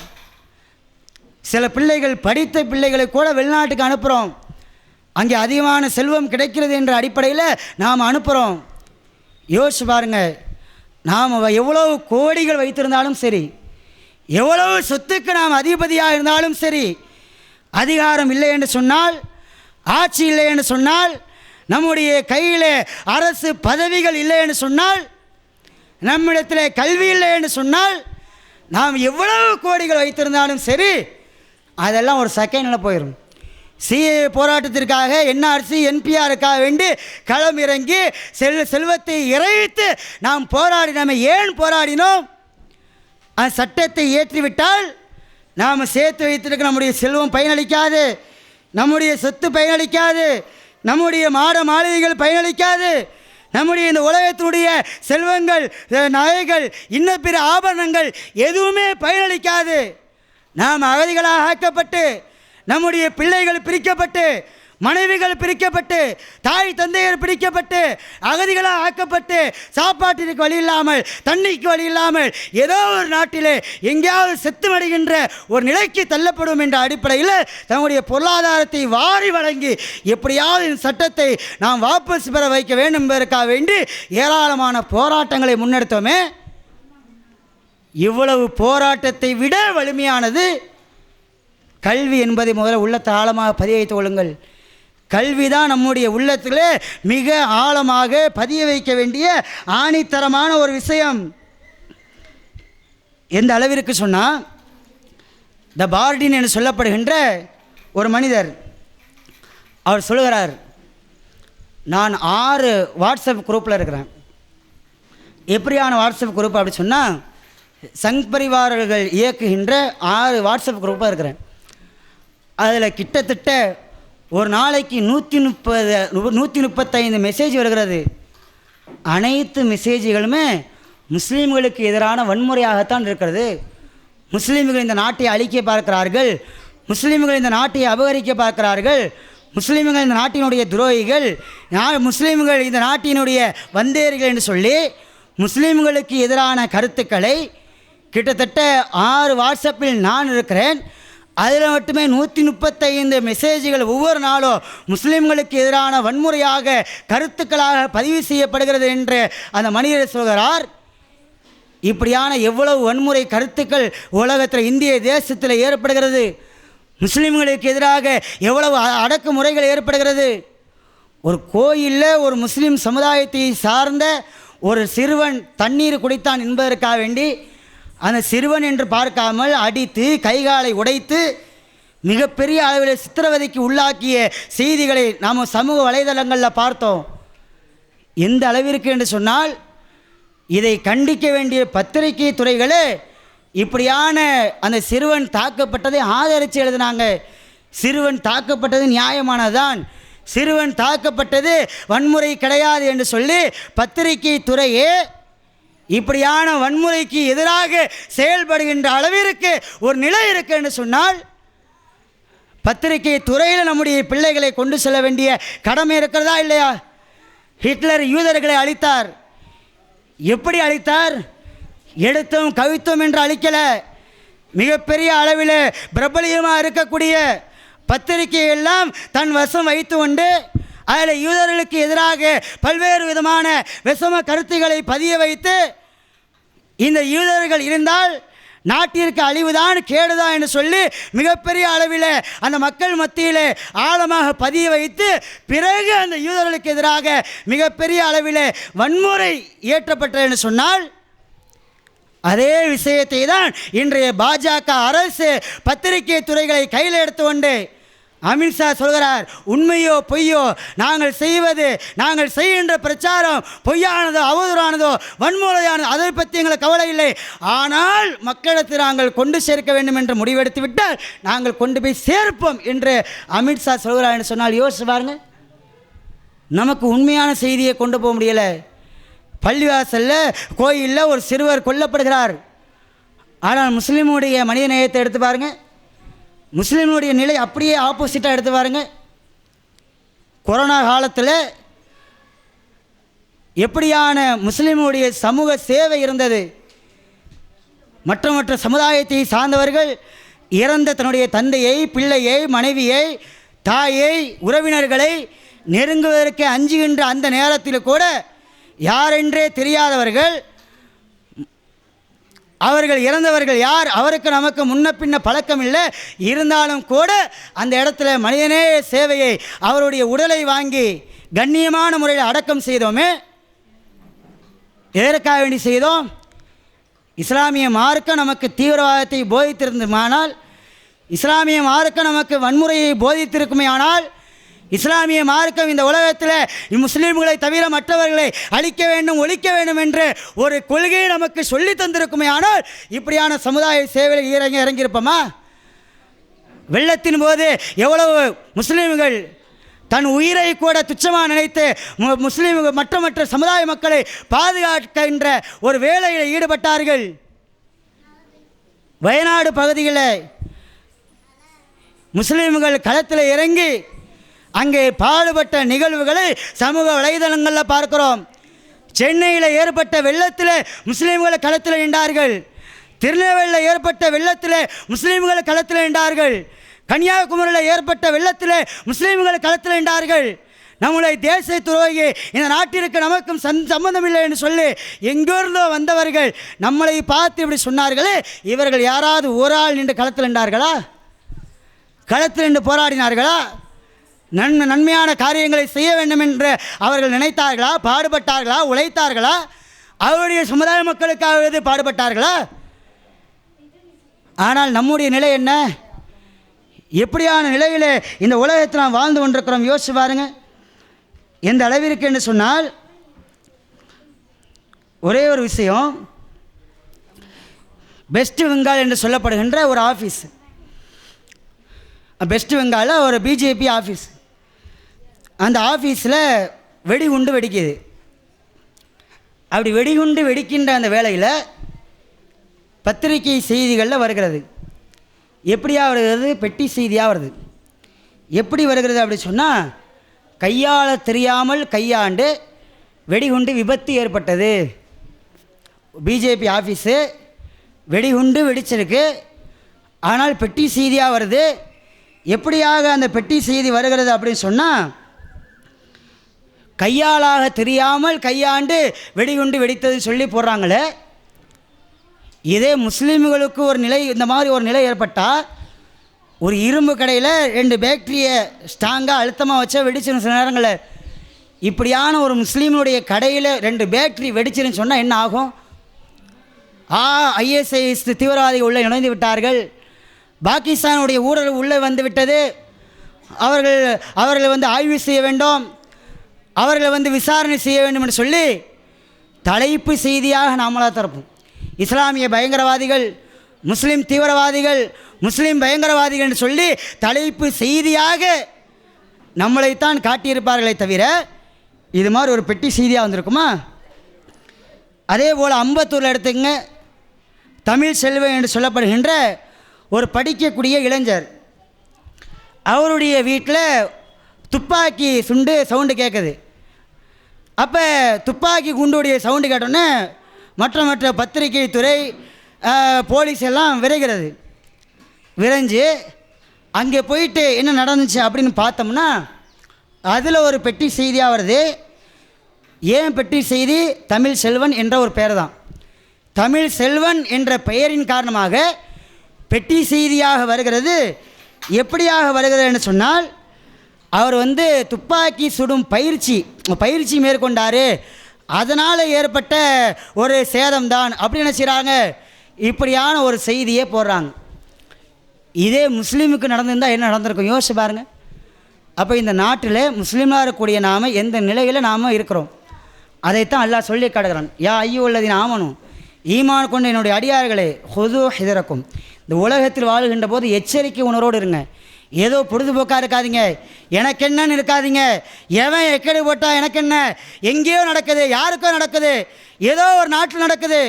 சில பிள்ளைகள், படித்த பிள்ளைகளை கூட வெளிநாட்டுக்கு அனுப்புகிறோம். அங்கே அதிகமான செல்வம் கிடைக்கிறது என்ற அடிப்படையில் நாம் அனுப்புகிறோம். யோசிச்சு பாருங்கள், நாம் எவ்வளவு கோடிகள் வைத்திருந்தாலும் சரி, எவ்வளவு சொத்துக்கு நாம் அதிபதியாக இருந்தாலும் சரி, அதிகாரம் இல்லை என்று சொன்னால், ஆட்சி இல்லை என்று சொன்னால், நம்முடைய கையில் அரசு பதவிகள் இல்லை என்று சொன்னால், நம்மிடத்தில் கல்வி இல்லை என்று சொன்னால், நாம் எவ்வளவு கோடிகள் வைத்திருந்தாலும் சரி அதெல்லாம் ஒரு செகண்டில் போயிடும். சிஏ போராட்டத்திற்காக என்ஆர்சி என்பிஆருக்காக வேண்டி களம் இறங்கி செல்வத்தை இறைத்து நாம் போராடினோம். ஏன் போராடினோம்? அந்த சட்டத்தை ஏற்றிவிட்டால் நாம் சேர்த்து வைத்திருக்க நம்முடைய செல்வம் பயனளிக்காது, நம்முடைய சொத்து பயனளிக்காது, நம்முடைய மாட மாளிகைகள் பயனளிக்காது, நம்முடைய இந்த உலகத்தினுடைய செல்வங்கள், நகைகள், இன்னும் பிற ஆபரணங்கள் எதுவுமே பயனளிக்காது. நாம் அகதிகளாக ஆக்கப்பட்டு, நம்முடைய பிள்ளைகள் பிரிக்கப்பட்டு மனைவிகள் பிரிக்கப்பட்டு, தாய் தந்தையர் பிரிக்கப்பட்டு, அகதிகளாக ஆக்கப்பட்டு, சாப்பாட்டிற்கு வழி இல்லாமல், தண்ணிக்கு வழி இல்லாமல், ஏதோ ஒரு நாட்டிலே எங்கேயாவது செத்து மடிகின்ற ஒரு நிலைக்கு தள்ளப்படும் என்ற அடிப்படையில் தன்னுடைய பொருளாதாரத்தை வாரி வழங்கி எப்படியாவது இந்த சட்டத்தை நாம் வாபஸ் பெற வைக்க வேண்டும் என்பதற்காக வேண்டி ஏராளமான போராட்டங்களை முன்னெடுத்தோமே. இவ்வளவு போராட்டத்தை விட வலிமையானது கல்வி என்பதை முதல்ல உள்ளத்தை ஆழமாக பதிய வைத்துக் கொள்ளுங்கள். கல்விதான் நம்முடைய உள்ளத்திலே மிக ஆழமாக பதிய வைக்க வேண்டிய ஆணித்தரமான ஒரு விஷயம். எந்த அளவிற்கு சொன்னால், த பார்டின் என்று சொல்லப்படுகின்ற ஒரு மனிதர் அவர் சொல்லுகிறார், நான் 6 வாட்ஸ்அப் குரூப்பில் இருக்கிறேன். எப்படியான வாட்ஸ்அப் குரூப் அப்படி சொன்னால், சங் பரிவாரர்கள் இயக்குகின்ற 6 வாட்ஸ்அப் குரூப்பாக இருக்கிறேன். அதில் கிட்டத்தட்ட ஒரு நாளைக்கு 135 மெசேஜ் வருகிறது. அனைத்து மெசேஜ்களுமே முஸ்லீம்களுக்கு எதிரான வன்முறையாகத்தான் இருக்கிறது. முஸ்லீம்கள் இந்த நாட்டை அழிக்க பார்க்கிறார்கள், முஸ்லீம்கள் இந்த நாட்டை அபகரிக்க பார்க்கிறார்கள், முஸ்லீம்கள் இந்த நாட்டினுடைய துரோகிகள், முஸ்லீம்கள் இந்த நாட்டினுடைய வந்தேரிகள் என்று சொல்லி முஸ்லீம்களுக்கு எதிரான கருத்துக்களை கிட்டத்தட்ட 6 வாட்ஸ்அப்பில் நான் இருக்கிறேன். அதில் மட்டுமே 135 மெசேஜ்கள் ஒவ்வொரு நாளும் முஸ்லீம்களுக்கு எதிரான வன்முறையாக கருத்துக்களாக பதிவு செய்யப்படுகிறது என்று அந்த மனிதர் சொல்கிறார். இப்படியான எவ்வளவு வன்முறை கருத்துக்கள் உலகத்தில் இந்திய தேசத்தில் ஏற்படுகிறது. முஸ்லீம்களுக்கு எதிராக எவ்வளவு அடக்குமுறைகள் ஏற்படுகிறது. ஒரு கோயிலில் ஒரு முஸ்லீம் சமுதாயத்தை சார்ந்த ஒரு சிறுவன் தண்ணீர் குடித்தான் என்பதற்காக வேண்டி அந்த சிறுவன் என்று பார்க்காமல் அடித்து கைகாலை உடைத்து மிகப்பெரிய அளவில் சித்திரவதைக்கு உள்ளாக்கிய செய்திகளை நாம் சமூக வலைதளங்களில் பார்த்தோம். எந்த அளவிற்கு என்று சொன்னால், இதை கண்டிக்க வேண்டிய பத்திரிகை துறைகளே இப்படியான அந்த சிறுவன் தாக்கப்பட்டதை ஆதரித்து எழுதினாங்க. சிறுவன் தாக்கப்பட்டது நியாயமானதான், சிறுவன் தாக்கப்பட்டது வன்முறை கிடையாது என்று சொல்லி பத்திரிகை துறையே இப்படியான வன்முறைக்கு எதிராக செயல்படுகின்ற அளவிற்கு ஒரு நிலை இருக்கு என்று சொன்னால், பத்திரிகை துறையில் நம்முடைய பிள்ளைகளை கொண்டு செல்ல வேண்டிய கடமை இருக்கிறதா இல்லையா? ஹிட்லர் யூதர்களை அழித்தார். எப்படி அழித்தார்? எடுத்தும் கவித்தும் என்று அழிக்கலை. மிகப்பெரிய அளவில் பிரபலியமாக இருக்கக்கூடிய பத்திரிகையெல்லாம் தன் வசம் வைத்து கொண்டு அதில் யூதர்களுக்கு எதிராக பல்வேறு விதமான விஷம கருத்துக்களை பதிய வைத்து, இந்த யூதர்கள் இருந்தால் நாட்டிற்கு அழிவுதான் கேடுதான் என்று சொல்லி மிகப்பெரிய அளவில் அந்த மக்கள் மத்தியில் ஆழமாக பதிய வைத்து, பிறகு அந்த யூதர்களுக்கு எதிராக மிகப்பெரிய அளவில் வன்முறை ஏற்றப்பட்டது என்று சொன்னால், அதே விஷயத்தை தான் இன்றைய பாஜக அரசு பத்திரிகை துறைகளை கையில் எடுத்துக்கொண்டு அமித்ஷா சொல்கிறார், உண்மையோ பொய்யோ நாங்கள் செய்கின்ற பிரச்சாரம் பொய்யானதோ அவதூறானதோ வன்முறையானதோ அதை பற்றி எங்களுக்கு கவலை இல்லை, ஆனால் மக்களிடத்தில் நாங்கள் கொண்டு சேர்க்க வேண்டும் என்று முடிவெடுத்து விட்டால் நாங்கள் கொண்டு போய் சேர்ப்போம் என்று அமித்ஷா சொல்கிறார் என்று சொன்னால் யோசிச்சு பாருங்க. நமக்கு உண்மையான செய்தியை கொண்டு போக முடியலை. பள்ளிவாசலில் கோயிலில் ஒரு சிறுவர் கொல்லப்படுகிறார். ஆனால் முஸ்லீமுடைய மனித நேயத்தை எடுத்து பாருங்கள், முஸ்லீமுடைய நிலை அப்படியே ஆப்போசிட்டாக எடுத்து பாருங்க. கொரோனா காலத்தில் எப்படியான முஸ்லீமுடைய சமூக சேவை இருந்தது. மற்ற சமுதாயத்தை சார்ந்தவர்கள் இறந்த தன்னுடைய தந்தையை, பிள்ளையை, மனைவியை, தாயை, உறவினர்களை நெருங்குவதற்கு அஞ்சுகின்ற அந்த நேரத்தில் கூட யாரென்றே தெரியாதவர்கள், அவர்கள் இறந்தவர்கள் யார், அவருக்கு நமக்கு முன்ன பின்ன பழக்கம் இல்லை, இருந்தாலும் கூட அந்த இடத்துல மனிதனே சேவையை அவருடைய உடலை வாங்கி கண்ணியமான முறையில் அடக்கம் செய்தோமே. எதற்காக வேண்டி செய்தோம்? இஸ்லாமிய மார்க்கம் நமக்கு தீவிரவாதத்தை போதித்திருந்துமானால், இஸ்லாமிய மார்க்கம் நமக்கு வன்முறையை போதித்திருக்குமே ஆனால், இஸ்லாமிய மார்க்கம் இந்த உலகத்தில் முஸ்லீம்களை தவிர மற்றவர்களை அழிக்க வேண்டும், ஒழிக்க வேண்டும் என்று ஒரு கொள்கையை நமக்கு சொல்லி தந்திருக்குமே ஆனால், இப்படியான சமுதாய சேவையில் இறங்கியிருப்போமா? வெள்ளத்தின் போது எவ்வளவு முஸ்லீம்கள் தன் உயிரை கூட துச்சமாக நினைத்து முஸ்லீம்கள் மற்ற சமுதாய மக்களை பாதுகாக்கின்ற ஒரு வேலையில் ஈடுபட்டார்கள். வயநாடு பகுதியில் முஸ்லீம்கள் களத்தில் இறங்கி அங்கே பாடுபட்ட நிகழ்வுகளை சமூக வலைதளங்களில் பார்க்கிறோம். சென்னையில் ஏற்பட்ட வெள்ளத்தில் முஸ்லீம்கள் களத்தில் நின்றார்கள். திருநெல்வேலியில் ஏற்பட்ட வெள்ளத்தில் முஸ்லீம்கள் களத்தில் நின்றார்கள். கன்னியாகுமரியில் ஏற்பட்ட வெள்ளத்தில் முஸ்லீம்கள் களத்தில் நின்றார்கள். நம்முடைய தேச துரோகி, இந்த நாட்டிற்கு நமக்கும் சம்பந்தம் இல்லை என்று சொல்லி எங்கிருந்தோ வந்தவர்கள் நம்மளை பார்த்து இப்படி சொன்னார்களே, இவர்கள் யாராவது ஒரு ஆள் நின்று களத்தில் நின்றார்களா? களத்தில் நின்று போராடினார்களா? நன்மையான காரியங்களை செய்ய வேண்டும் என்று அவர்கள் நினைத்தார்களா? பாடுபட்டார்களா? உழைத்தார்களா? அவருடைய சமுதாய மக்களுக்காக பாடுபட்டார்களா? ஆனால் நம்முடைய நிலை என்ன? எப்படியான நிலையில் இந்த உலகத்தில் நாம் வாழ்ந்து கொண்டிருக்கிறோம் யோசிச்சு பாருங்க. எந்த அளவிற்கு என்று சொன்னால், ஒரே ஒரு விஷயம், வெஸ்ட் பெங்கால் என்று சொல்லப்படுகின்ற ஒரு ஆஃபீஸ், வெஸ்ட் பெங்காலில் ஒரு பிஜேபி ஆஃபீஸ், அந்த ஆஃபீஸில் வெடிகுண்டு வெடிக்குது. அப்படி வெடிகுண்டு வெடிக்கின்ற அந்த வேளையில் பத்திரிகை செய்திகளில் வருகிறது. எப்படியா வருகிறது? பெட்டி செய்தியாக வருது. எப்படி வருகிறது அப்படி சொன்னால், கையாள தெரியாமல் கையாண்டு வெடிகுண்டு விபத்து ஏற்பட்டது. பிஜேபி ஆஃபீஸு வெடிகுண்டு வெடிச்சிருக்கு, ஆனால் பெட்டி செய்தியாக வருது. எப்படியாக அந்த பெட்டி செய்தி வருகிறது அப்படின்னு சொன்னால், கையாளாக தெரியாமல் கையாண்டு வெடிகுண்டு வெடித்ததுன்னு சொல்லி போடுறாங்களே. இதே முஸ்லீம்களுக்கு ஒரு நிலை, இந்த மாதிரி ஒரு நிலை ஏற்பட்டால், ஒரு இரும்பு கடையில் 2 பேக்டரியை ஸ்ட்ராங்காக அழுத்தமாக வச்சா வெடிச்சிடும் சில நேரங்களில். இப்படியான ஒரு முஸ்லீமுடைய கடையில் 2 பேக்டரி வெடிச்சிருன்னு சொன்னால் என்ன ஆகும்? ISIS தீவிரவாதிகள் உள்ளே நுழைந்து விட்டார்கள், பாகிஸ்தானுடைய ஊழல் உள்ளே வந்து விட்டது, அவர்களை ஆய்வு செய்ய வேண்டும், அவர்களை விசாரணை செய்ய வேண்டும் என்று சொல்லி தலைப்பு செய்தியாக நாமளாக தரப்போம். இஸ்லாமிய பயங்கரவாதிகள், முஸ்லீம் தீவிரவாதிகள், முஸ்லீம் பயங்கரவாதிகள் என்று சொல்லி தலைப்பு செய்தியாக நம்மளைத்தான் காட்டியிருப்பார்களே தவிர இது மாதிரி ஒரு பெட்டி செய்தியாக வந்திருக்குமா? அதே போல் அம்பத்தூரில் எடுத்துங்க, தமிழ் செல்வன் என்று சொல்லப்படுகின்ற ஒரு படிக்கக்கூடிய இளைஞர், அவருடைய வீட்டில் துப்பாக்கி சுண்டு சவுண்டு கேட்குது. அப்போ துப்பாக்கி குண்டுடைய சவுண்டு கேட்டோன்னே மற்ற பத்திரிகை துறை, போலீஸ் எல்லாம் விரைகிறது. விரைஞ்சு அங்கே போயிட்டு என்ன நடந்துச்சு அப்படின்னு பார்த்தோம்னா, அதில் ஒரு பெட்டி செய்தியாக வருது. ஏன் பெட்டி செய்தி? தமிழ் செல்வன் என்ற ஒரு பெயர் தான். தமிழ் செல்வன் என்ற பெயரின் காரணமாக பெட்டி செய்தியாக வருகிறது. எப்படியாக வருகிறது என்று சொன்னால், அவர் துப்பாக்கி சுடும் பயிற்சி மேற்கொண்டார், அதனால் ஏற்பட்ட ஒரு சேதம்தான் அப்படி என்ன செய்கிறாங்க, இப்படியான ஒரு செய்தியே போடுறாங்க. இதே முஸ்லீமுக்கு நடந்திருந்தால் என்ன நடந்திருக்கும் யோசிச்சு பாருங்கள். அப்போ இந்த நாட்டில் முஸ்லீமாக இருக்கக்கூடிய நாம் எந்த நிலையில் நாம் இருக்கிறோம் அதைத்தான் அல்லாஹ் சொல்லி காட்டுகிறான். யா ஐயுல்லதீன ஆமனு, ஈமான் கொண்ட என்னுடைய அடியார்களே, ஹுது ஹிதரக்கும், இந்த உலகத்தில் வாழுகின்ற போது எச்சரிக்கை உணர்வோடு இருங்க. ஏதோ பொழுதுபோக்காக இருக்காதீங்க, எனக்கு என்னன்னு இருக்காதீங்க. எவன் எக்கடி போட்டால் எனக்கு என்ன, எங்கேயோ நடக்குது, யாருக்கோ நடக்குது, ஏதோ ஒரு நாட்டில் நடக்குது,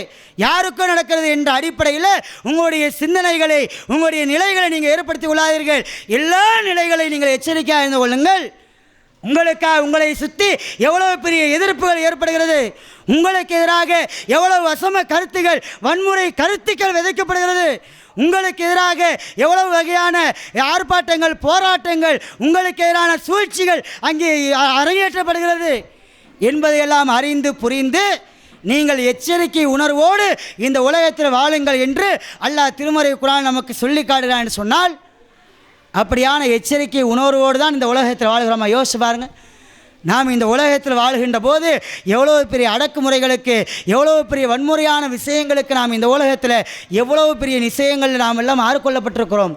யாருக்கோ நடக்கிறது என்ற அடிப்படையில் உங்களுடைய சிந்தனைகளை, உங்களுடைய நிலைகளை நீங்கள் ஏற்படுத்தி கொள்ளாதீர்கள். எல்லா நிலைகளையும் நீங்கள் எச்சரிக்கையாக இருந்து கொள்ளுங்கள். உங்களை சுற்றி எவ்வளவு பெரிய எதிர்ப்புகள் ஏற்படுகிறது, உங்களுக்கு எதிராக எவ்வளவு வசம கருத்துகள், வன்முறை கருத்துக்கள் விதைக்கப்படுகிறது, உங்களுக்கு எதிராக எவ்வளவு வகையான ஆர்ப்பாட்டங்கள், போராட்டங்கள், உங்களுக்கு எதிரான சூழ்ச்சிகள் அங்கே அரங்கேற்றப்படுகிறது என்பதையெல்லாம் அறிந்து புரிந்து நீங்கள் எச்சரிக்கை உணர்வோடு இந்த உலகத்தில் வாழுங்கள் என்று அல்லாஹ் திருமறை குர்ஆன் நமக்கு சொல்லி காட்டுகிறான் என்று சொன்னால், அப்படியான எச்சரிக்கை உணர்வோடு தான் இந்த உலகத்தில் வாழ்கிறோமா? யோசிச்சு பாருங்கள். நாம் இந்த உலகத்தில் வாழ்கின்ற போது எவ்வளோ பெரிய அடக்குமுறைகளுக்கு, எவ்வளோ பெரிய வன்முறையான விஷயங்களுக்கு நாம் இந்த உலகத்தில் எவ்வளவு பெரிய விஷயங்கள் நாம் எல்லாம் ஆட்கொள்ளப்பட்டிருக்கிறோம்.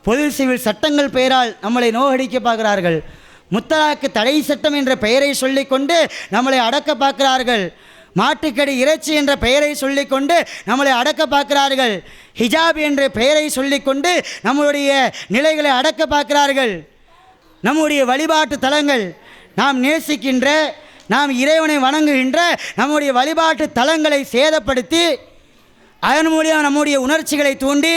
பொது சிவில் சட்டங்கள் பெயரால் நம்மளை நோகடிக்க பார்க்கிறார்கள். முத்தலாக்கு தடை சட்டம் என்ற பெயரை சொல்லிக்கொண்டு நம்மளை அடக்க பார்க்கிறார்கள். மாட்டுக்கடி இறைச்சி என்ற பெயரை சொல்லிக்கொண்டு நம்மளை அடக்க பார்க்கிறார்கள். ஹிஜாப் என்ற பெயரை சொல்லிக்கொண்டு நம்மளுடைய நிலைகளை அடக்க பார்க்கிறார்கள். நம்முடைய வழிபாட்டு தலங்கள், நாம் நேசிக்கின்ற, நாம் இறைவனை வணங்குகின்ற நம்முடைய வழிபாட்டு தலங்களை சேதப்படுத்தி அதன் மூலியம் நம்முடைய உணர்ச்சிகளை தூண்டி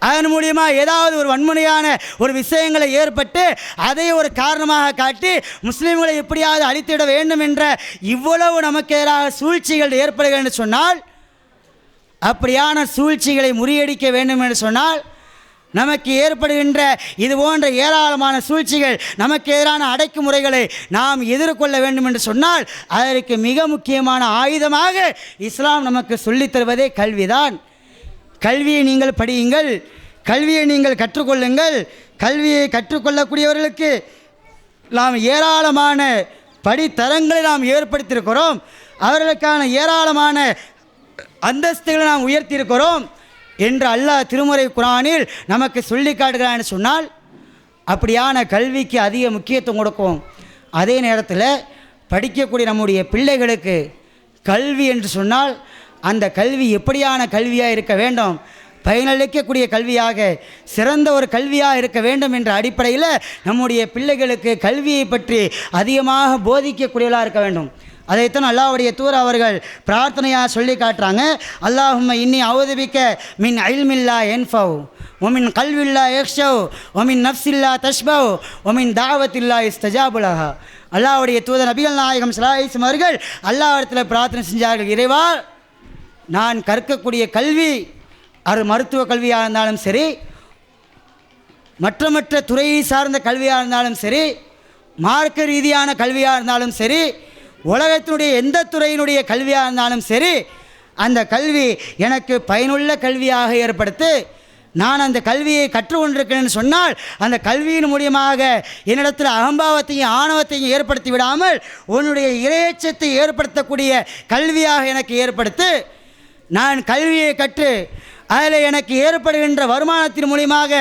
அதன் மூலியமாக ஏதாவது ஒரு வன்முறையான ஒரு விஷயங்களை ஏற்பட்டு அதை ஒரு காரணமாக காட்டி முஸ்லீம்களை எப்படியாவது அழித்திட வேண்டும் என்ற இவ்வளவு நமக்கு எதிராக சூழ்ச்சிகள் ஏற்படுகிறது என்று சொன்னால், அப்படியான சூழ்ச்சிகளை முறியடிக்க வேண்டும் என்று சொன்னால், நமக்கு ஏற்படுகின்ற இது போன்ற ஏராளமான சூழ்ச்சிகள், நமக்கு எதிரான அடக்குமுறைகளை நாம் எதிர்கொள்ள வேண்டும் என்று சொன்னால், அதற்கு மிக முக்கியமான ஆயுதமாக இஸ்லாம் நமக்கு சொல்லித் தருவதே கல்விதான். கல்வியை நீங்கள் படியுங்கள், கல்வியை நீங்கள் கற்றுக்கொள்ளுங்கள். கல்வியை கற்றுக்கொள்ளக்கூடியவர்களுக்கு நாம் ஏராளமான படித்தரங்களை நாம் ஏற்படுத்தியிருக்கிறோம். அவர்களுக்கான ஏராளமான அந்தஸ்துகளை நாம் உயர்த்தியிருக்கிறோம் என்று அல்லாஹ் திருமறை குர்ஆனில் நமக்கு சொல்லி காட்டுகிறான்னு சொன்னால், அப்படியான கல்விக்கு அதிக முக்கியத்துவம் கொடுக்கும். அதே நேரத்தில் படிக்கக்கூடிய நம்முடைய பிள்ளைகளுக்கு கல்வி என்று சொன்னால் அந்த கல்வி எப்படியான கல்வியாக இருக்க வேண்டும், பயனளிக்கக்கூடிய கல்வியாக, சிறந்த ஒரு கல்வியாக இருக்க வேண்டும் என்ற அடிப்படையில் நம்முடைய பிள்ளைகளுக்கு கல்வியை பற்றி அதிகமாக போதிக்கக்கூடியவர்களாக இருக்க வேண்டும். அதைத்தான் அல்லாஹ்வுடைய தூதர் அவர்கள் பிரார்த்தனையாக சொல்லி காட்டுறாங்க. அல்லாஹும்ம இன்னி அவுதுபிக்க மின் இல்மில்லா யன்ஃபவு ஒமின் கல்வில்லா யக்ஷவு ஒமின் நஃப்ஸில்லா தஷ்பவு ஒமின் தாவத்தில்லா இஸ்தஜாபுலஹா. அல்லாஹ்வுடைய தூதர் நபிகள் நாயகம் ஸல்லல்லாஹு அலைஹி வஸல்லம் அவர்கள் அல்லாஹ்விடத்தில் பிரார்த்தனை செஞ்சார்கள், இறைவா, நான் கற்கக்கூடிய கல்வி அது மருத்துவ கல்வியாக இருந்தாலும் சரி, மற்ற துறையை சார்ந்த கல்வியாக இருந்தாலும் சரி, மார்க்க ரீதியான கல்வியாக இருந்தாலும் சரி, உலகத்தினுடைய எந்த துறையினுடைய கல்வியாக இருந்தாலும் சரி, அந்த கல்வி எனக்கு பயனுள்ள கல்வியாக ஏற்படுத்து. நான் அந்த கல்வியை கற்றுக்கொண்டிருக்கிறேன்னு சொன்னால் அந்த கல்வியின் மூலியமாக என்னிடத்தில் அகம்பாவத்தையும் ஆணவத்தையும் ஏற்படுத்தி விடாமல் உன்னுடைய இறையச்சத்தை ஏற்படுத்தக்கூடிய கல்வியாக எனக்கு ஏற்படுத்து. நான் கல்வியை கற்று அதில் எனக்கு ஏற்படுகின்ற வருமானத்தின் மூலியமாக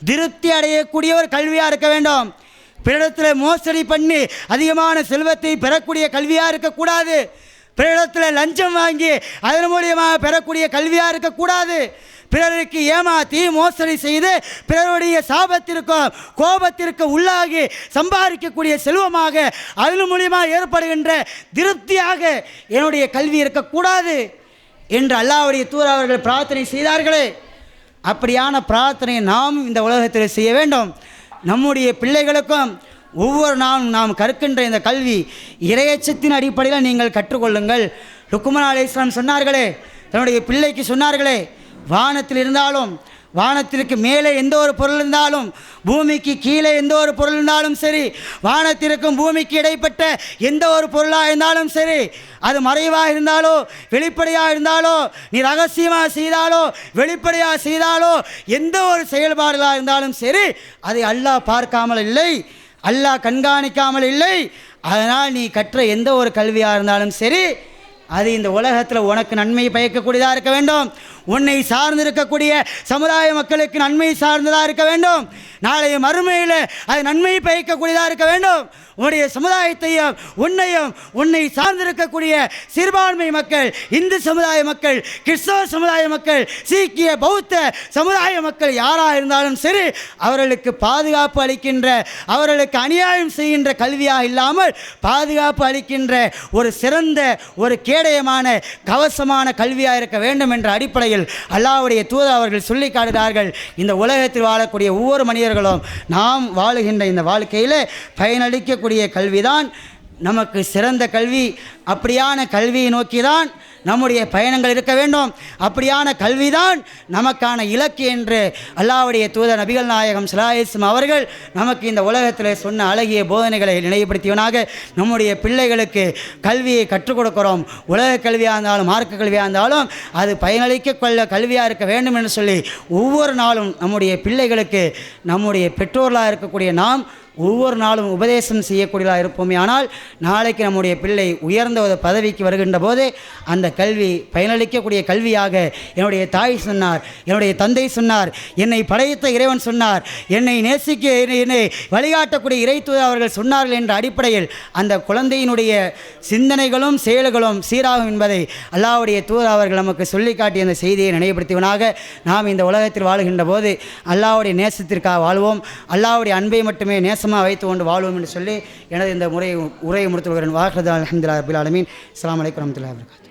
திருப்தி அடையக்கூடிய ஒரு கல்வியாக இருக்க வேண்டும். பிறரிடத்தில் மோசடி பண்ணி அதிகமான செல்வத்தை பெறக்கூடிய கல்வியாக இருக்கக்கூடாது. பிறரிடத்தில் லஞ்சம் வாங்கி அதன் மூலியமாக பெறக்கூடிய கல்வியாக இருக்கக்கூடாது. பிறருக்கு ஏமாற்றி மோசடி செய்து பிறருடைய சாபத்திற்கும் கோபத்திற்கு உள்ளாகி சம்பாதிக்கக்கூடிய செல்வமாக அதன் மூலியமாக ஏற்படுகின்ற திருப்தியாக என்னுடைய கல்வி இருக்கக்கூடாது என்று அல்லாஹ்வுடைய தூதர் அவர்கள் பிரார்த்தனை செய்தார்களே, அப்படியான பிரார்த்தனையை நாம் இந்த உலகத்தில் செய்ய வேண்டும். நம்முடைய பிள்ளைகளுக்கும் ஒவ்வொரு நாளும் நாம் கற்கின்ற இந்த கல்வி இறையச்சத்தின் அடிப்படையில் நீங்கள் கற்றுக்கொள்ளுங்கள். லுக்மான் அலைஹிஸ்ஸலாம் சொன்னார்களே, தன்னுடைய பிள்ளைக்கு சொன்னார்களே, வானத்தில் இருந்தாலும் வானத்திற்கு மேலே எந்த ஒரு பொருள் இருந்தாலும் பூமிக்கு கீழே எந்த ஒரு பொருள் இருந்தாலும் சரி, வானத்திற்கும் பூமிக்கு இடைப்பட்ட எந்த ஒரு பொருளாக இருந்தாலும் சரி, அது மறைவாக இருந்தாலோ வெளிப்படையாக இருந்தாலோ, நீ ரகசியமாக செய்தாலோ வெளிப்படையாக செய்தாலோ, எந்த ஒரு செயல்பாடுகளாக இருந்தாலும் சரி, அதை அல்லாஹ் பார்க்காமல் இல்லை, அல்லாஹ் கண்காணிக்காமல் இல்லை. அதனால் நீ கற்ற எந்த ஒரு கல்வியாக இருந்தாலும் சரி, அது இந்த உலகத்தில் உனக்கு நன்மை பயக்கக்கூடியதாக இருக்க வேண்டும். உன்னை சார்ந்திருக்கக்கூடிய சமுதாய மக்களுக்கு நன்மை சார்ந்ததாக இருக்க வேண்டும். நாளைய மறுமையில் அது நன்மை பயக்கக்கூடியதாக இருக்க வேண்டும். உன்னுடைய சமுதாயத்தையும் உன்னையும் உன்னை சார்ந்திருக்கக்கூடிய சிறுபான்மை மக்கள், இந்து சமுதாய மக்கள், கிறிஸ்தவ சமுதாய மக்கள், சீக்கிய பௌத்த சமுதாய மக்கள் யாராக இருந்தாலும் சரி, அவர்களுக்கு பாதுகாப்பு அளிக்கின்ற, அவர்களுக்கு அநியாயம் செய்கின்ற கல்வியாக இல்லாமல் பாதுகாப்பு அளிக்கின்ற ஒரு சிறந்த ஒரு கேடயமான கவசமான கல்வியாக இருக்க வேண்டும் என்ற அடிப்படையில் அல்லாஹ்வுடைய தூதர் அவர்கள் சொல்லி காட்டுகிறார்கள். இந்த உலகத்தில் வாழக்கூடிய ஒவ்வொரு மனிதர்களும் நாம் வாழுகின்ற இந்த வாழ்க்கையில் பயனளிக்கக்கூடிய கல்விதான் நமக்கு சிறந்த கல்வி. அப்படியான கல்வியை நோக்கிதான் நம்முடைய பயணங்கள் இருக்க வேண்டும். அப்படியான கல்விதான் நமக்கான இலக்கு என்று அல்லாஹ்வுடைய தூதர் நபிகள் நாயகம் ஸல்லல்லாஹு அலைஹி வஸல்லம் அவர்கள் நமக்கு இந்த உலகத்தில் சொன்ன அழகிய போதனைகளை நினைவுபடுத்தியவனாக நம்முடைய பிள்ளைகளுக்கு கல்வியை கற்றுக் கொடுக்கிறோம். உலக கல்வியாக இருந்தாலும் மார்க்க கல்வியாக இருந்தாலும் அது பயனளிக்க கொள்ள கல்வியாக இருக்க வேண்டும் என்று சொல்லி ஒவ்வொரு நாளும் நம்முடைய பிள்ளைகளுக்கு நம்முடைய பெற்றோர்களாக இருக்கக்கூடிய நாம் ஒவ்வொரு நாளும் உபதேசம் செய்யக்கூடியதாக இருப்போமே. ஆனால் நாளைக்கு நம்முடைய பிள்ளை உயர்ந்த ஒரு பதவிக்கு வருகின்ற போது அந்த கல்வி பயனளிக்கக்கூடிய கல்வியாக என்னுடைய தாய் சொன்னார், என்னுடைய தந்தை சொன்னார், என்னை படைத்த இறைவன் சொன்னார், என்னை நேசிக்க என்னை வழிகாட்டக்கூடிய இறைத்தூதர் அவர்கள் சொன்னார்கள் என்ற அடிப்படையில் அந்த குழந்தையினுடைய சிந்தனைகளும் செயல்களும் சீராகும் என்பதை அல்லாஹ்வுடைய தூதர் அவர்கள் நமக்கு சொல்லி காட்டிய அந்த செய்தியை நினைவுபடுத்தியவனாக நாம் இந்த உலகத்தில் வாழுகின்ற போது அல்லாஹ்வுடைய நேசத்திற்காக வாழ்வோம், அல்லாஹ்வுடைய அன்பை மட்டுமே நேசமாக வைத்து கொண்டு வாழ்வோம் என்று சொல்லி எனது இந்த உரையை முடித்து வருகிறேன். வாஹிரு அல்ஹம்துலில்லாஹி ரப்பில் ஆலமீன். அஸ்ஸலாமு அலைக்கும் வரஹ்மத்துல்லாஹி வபரகாத்துஹு.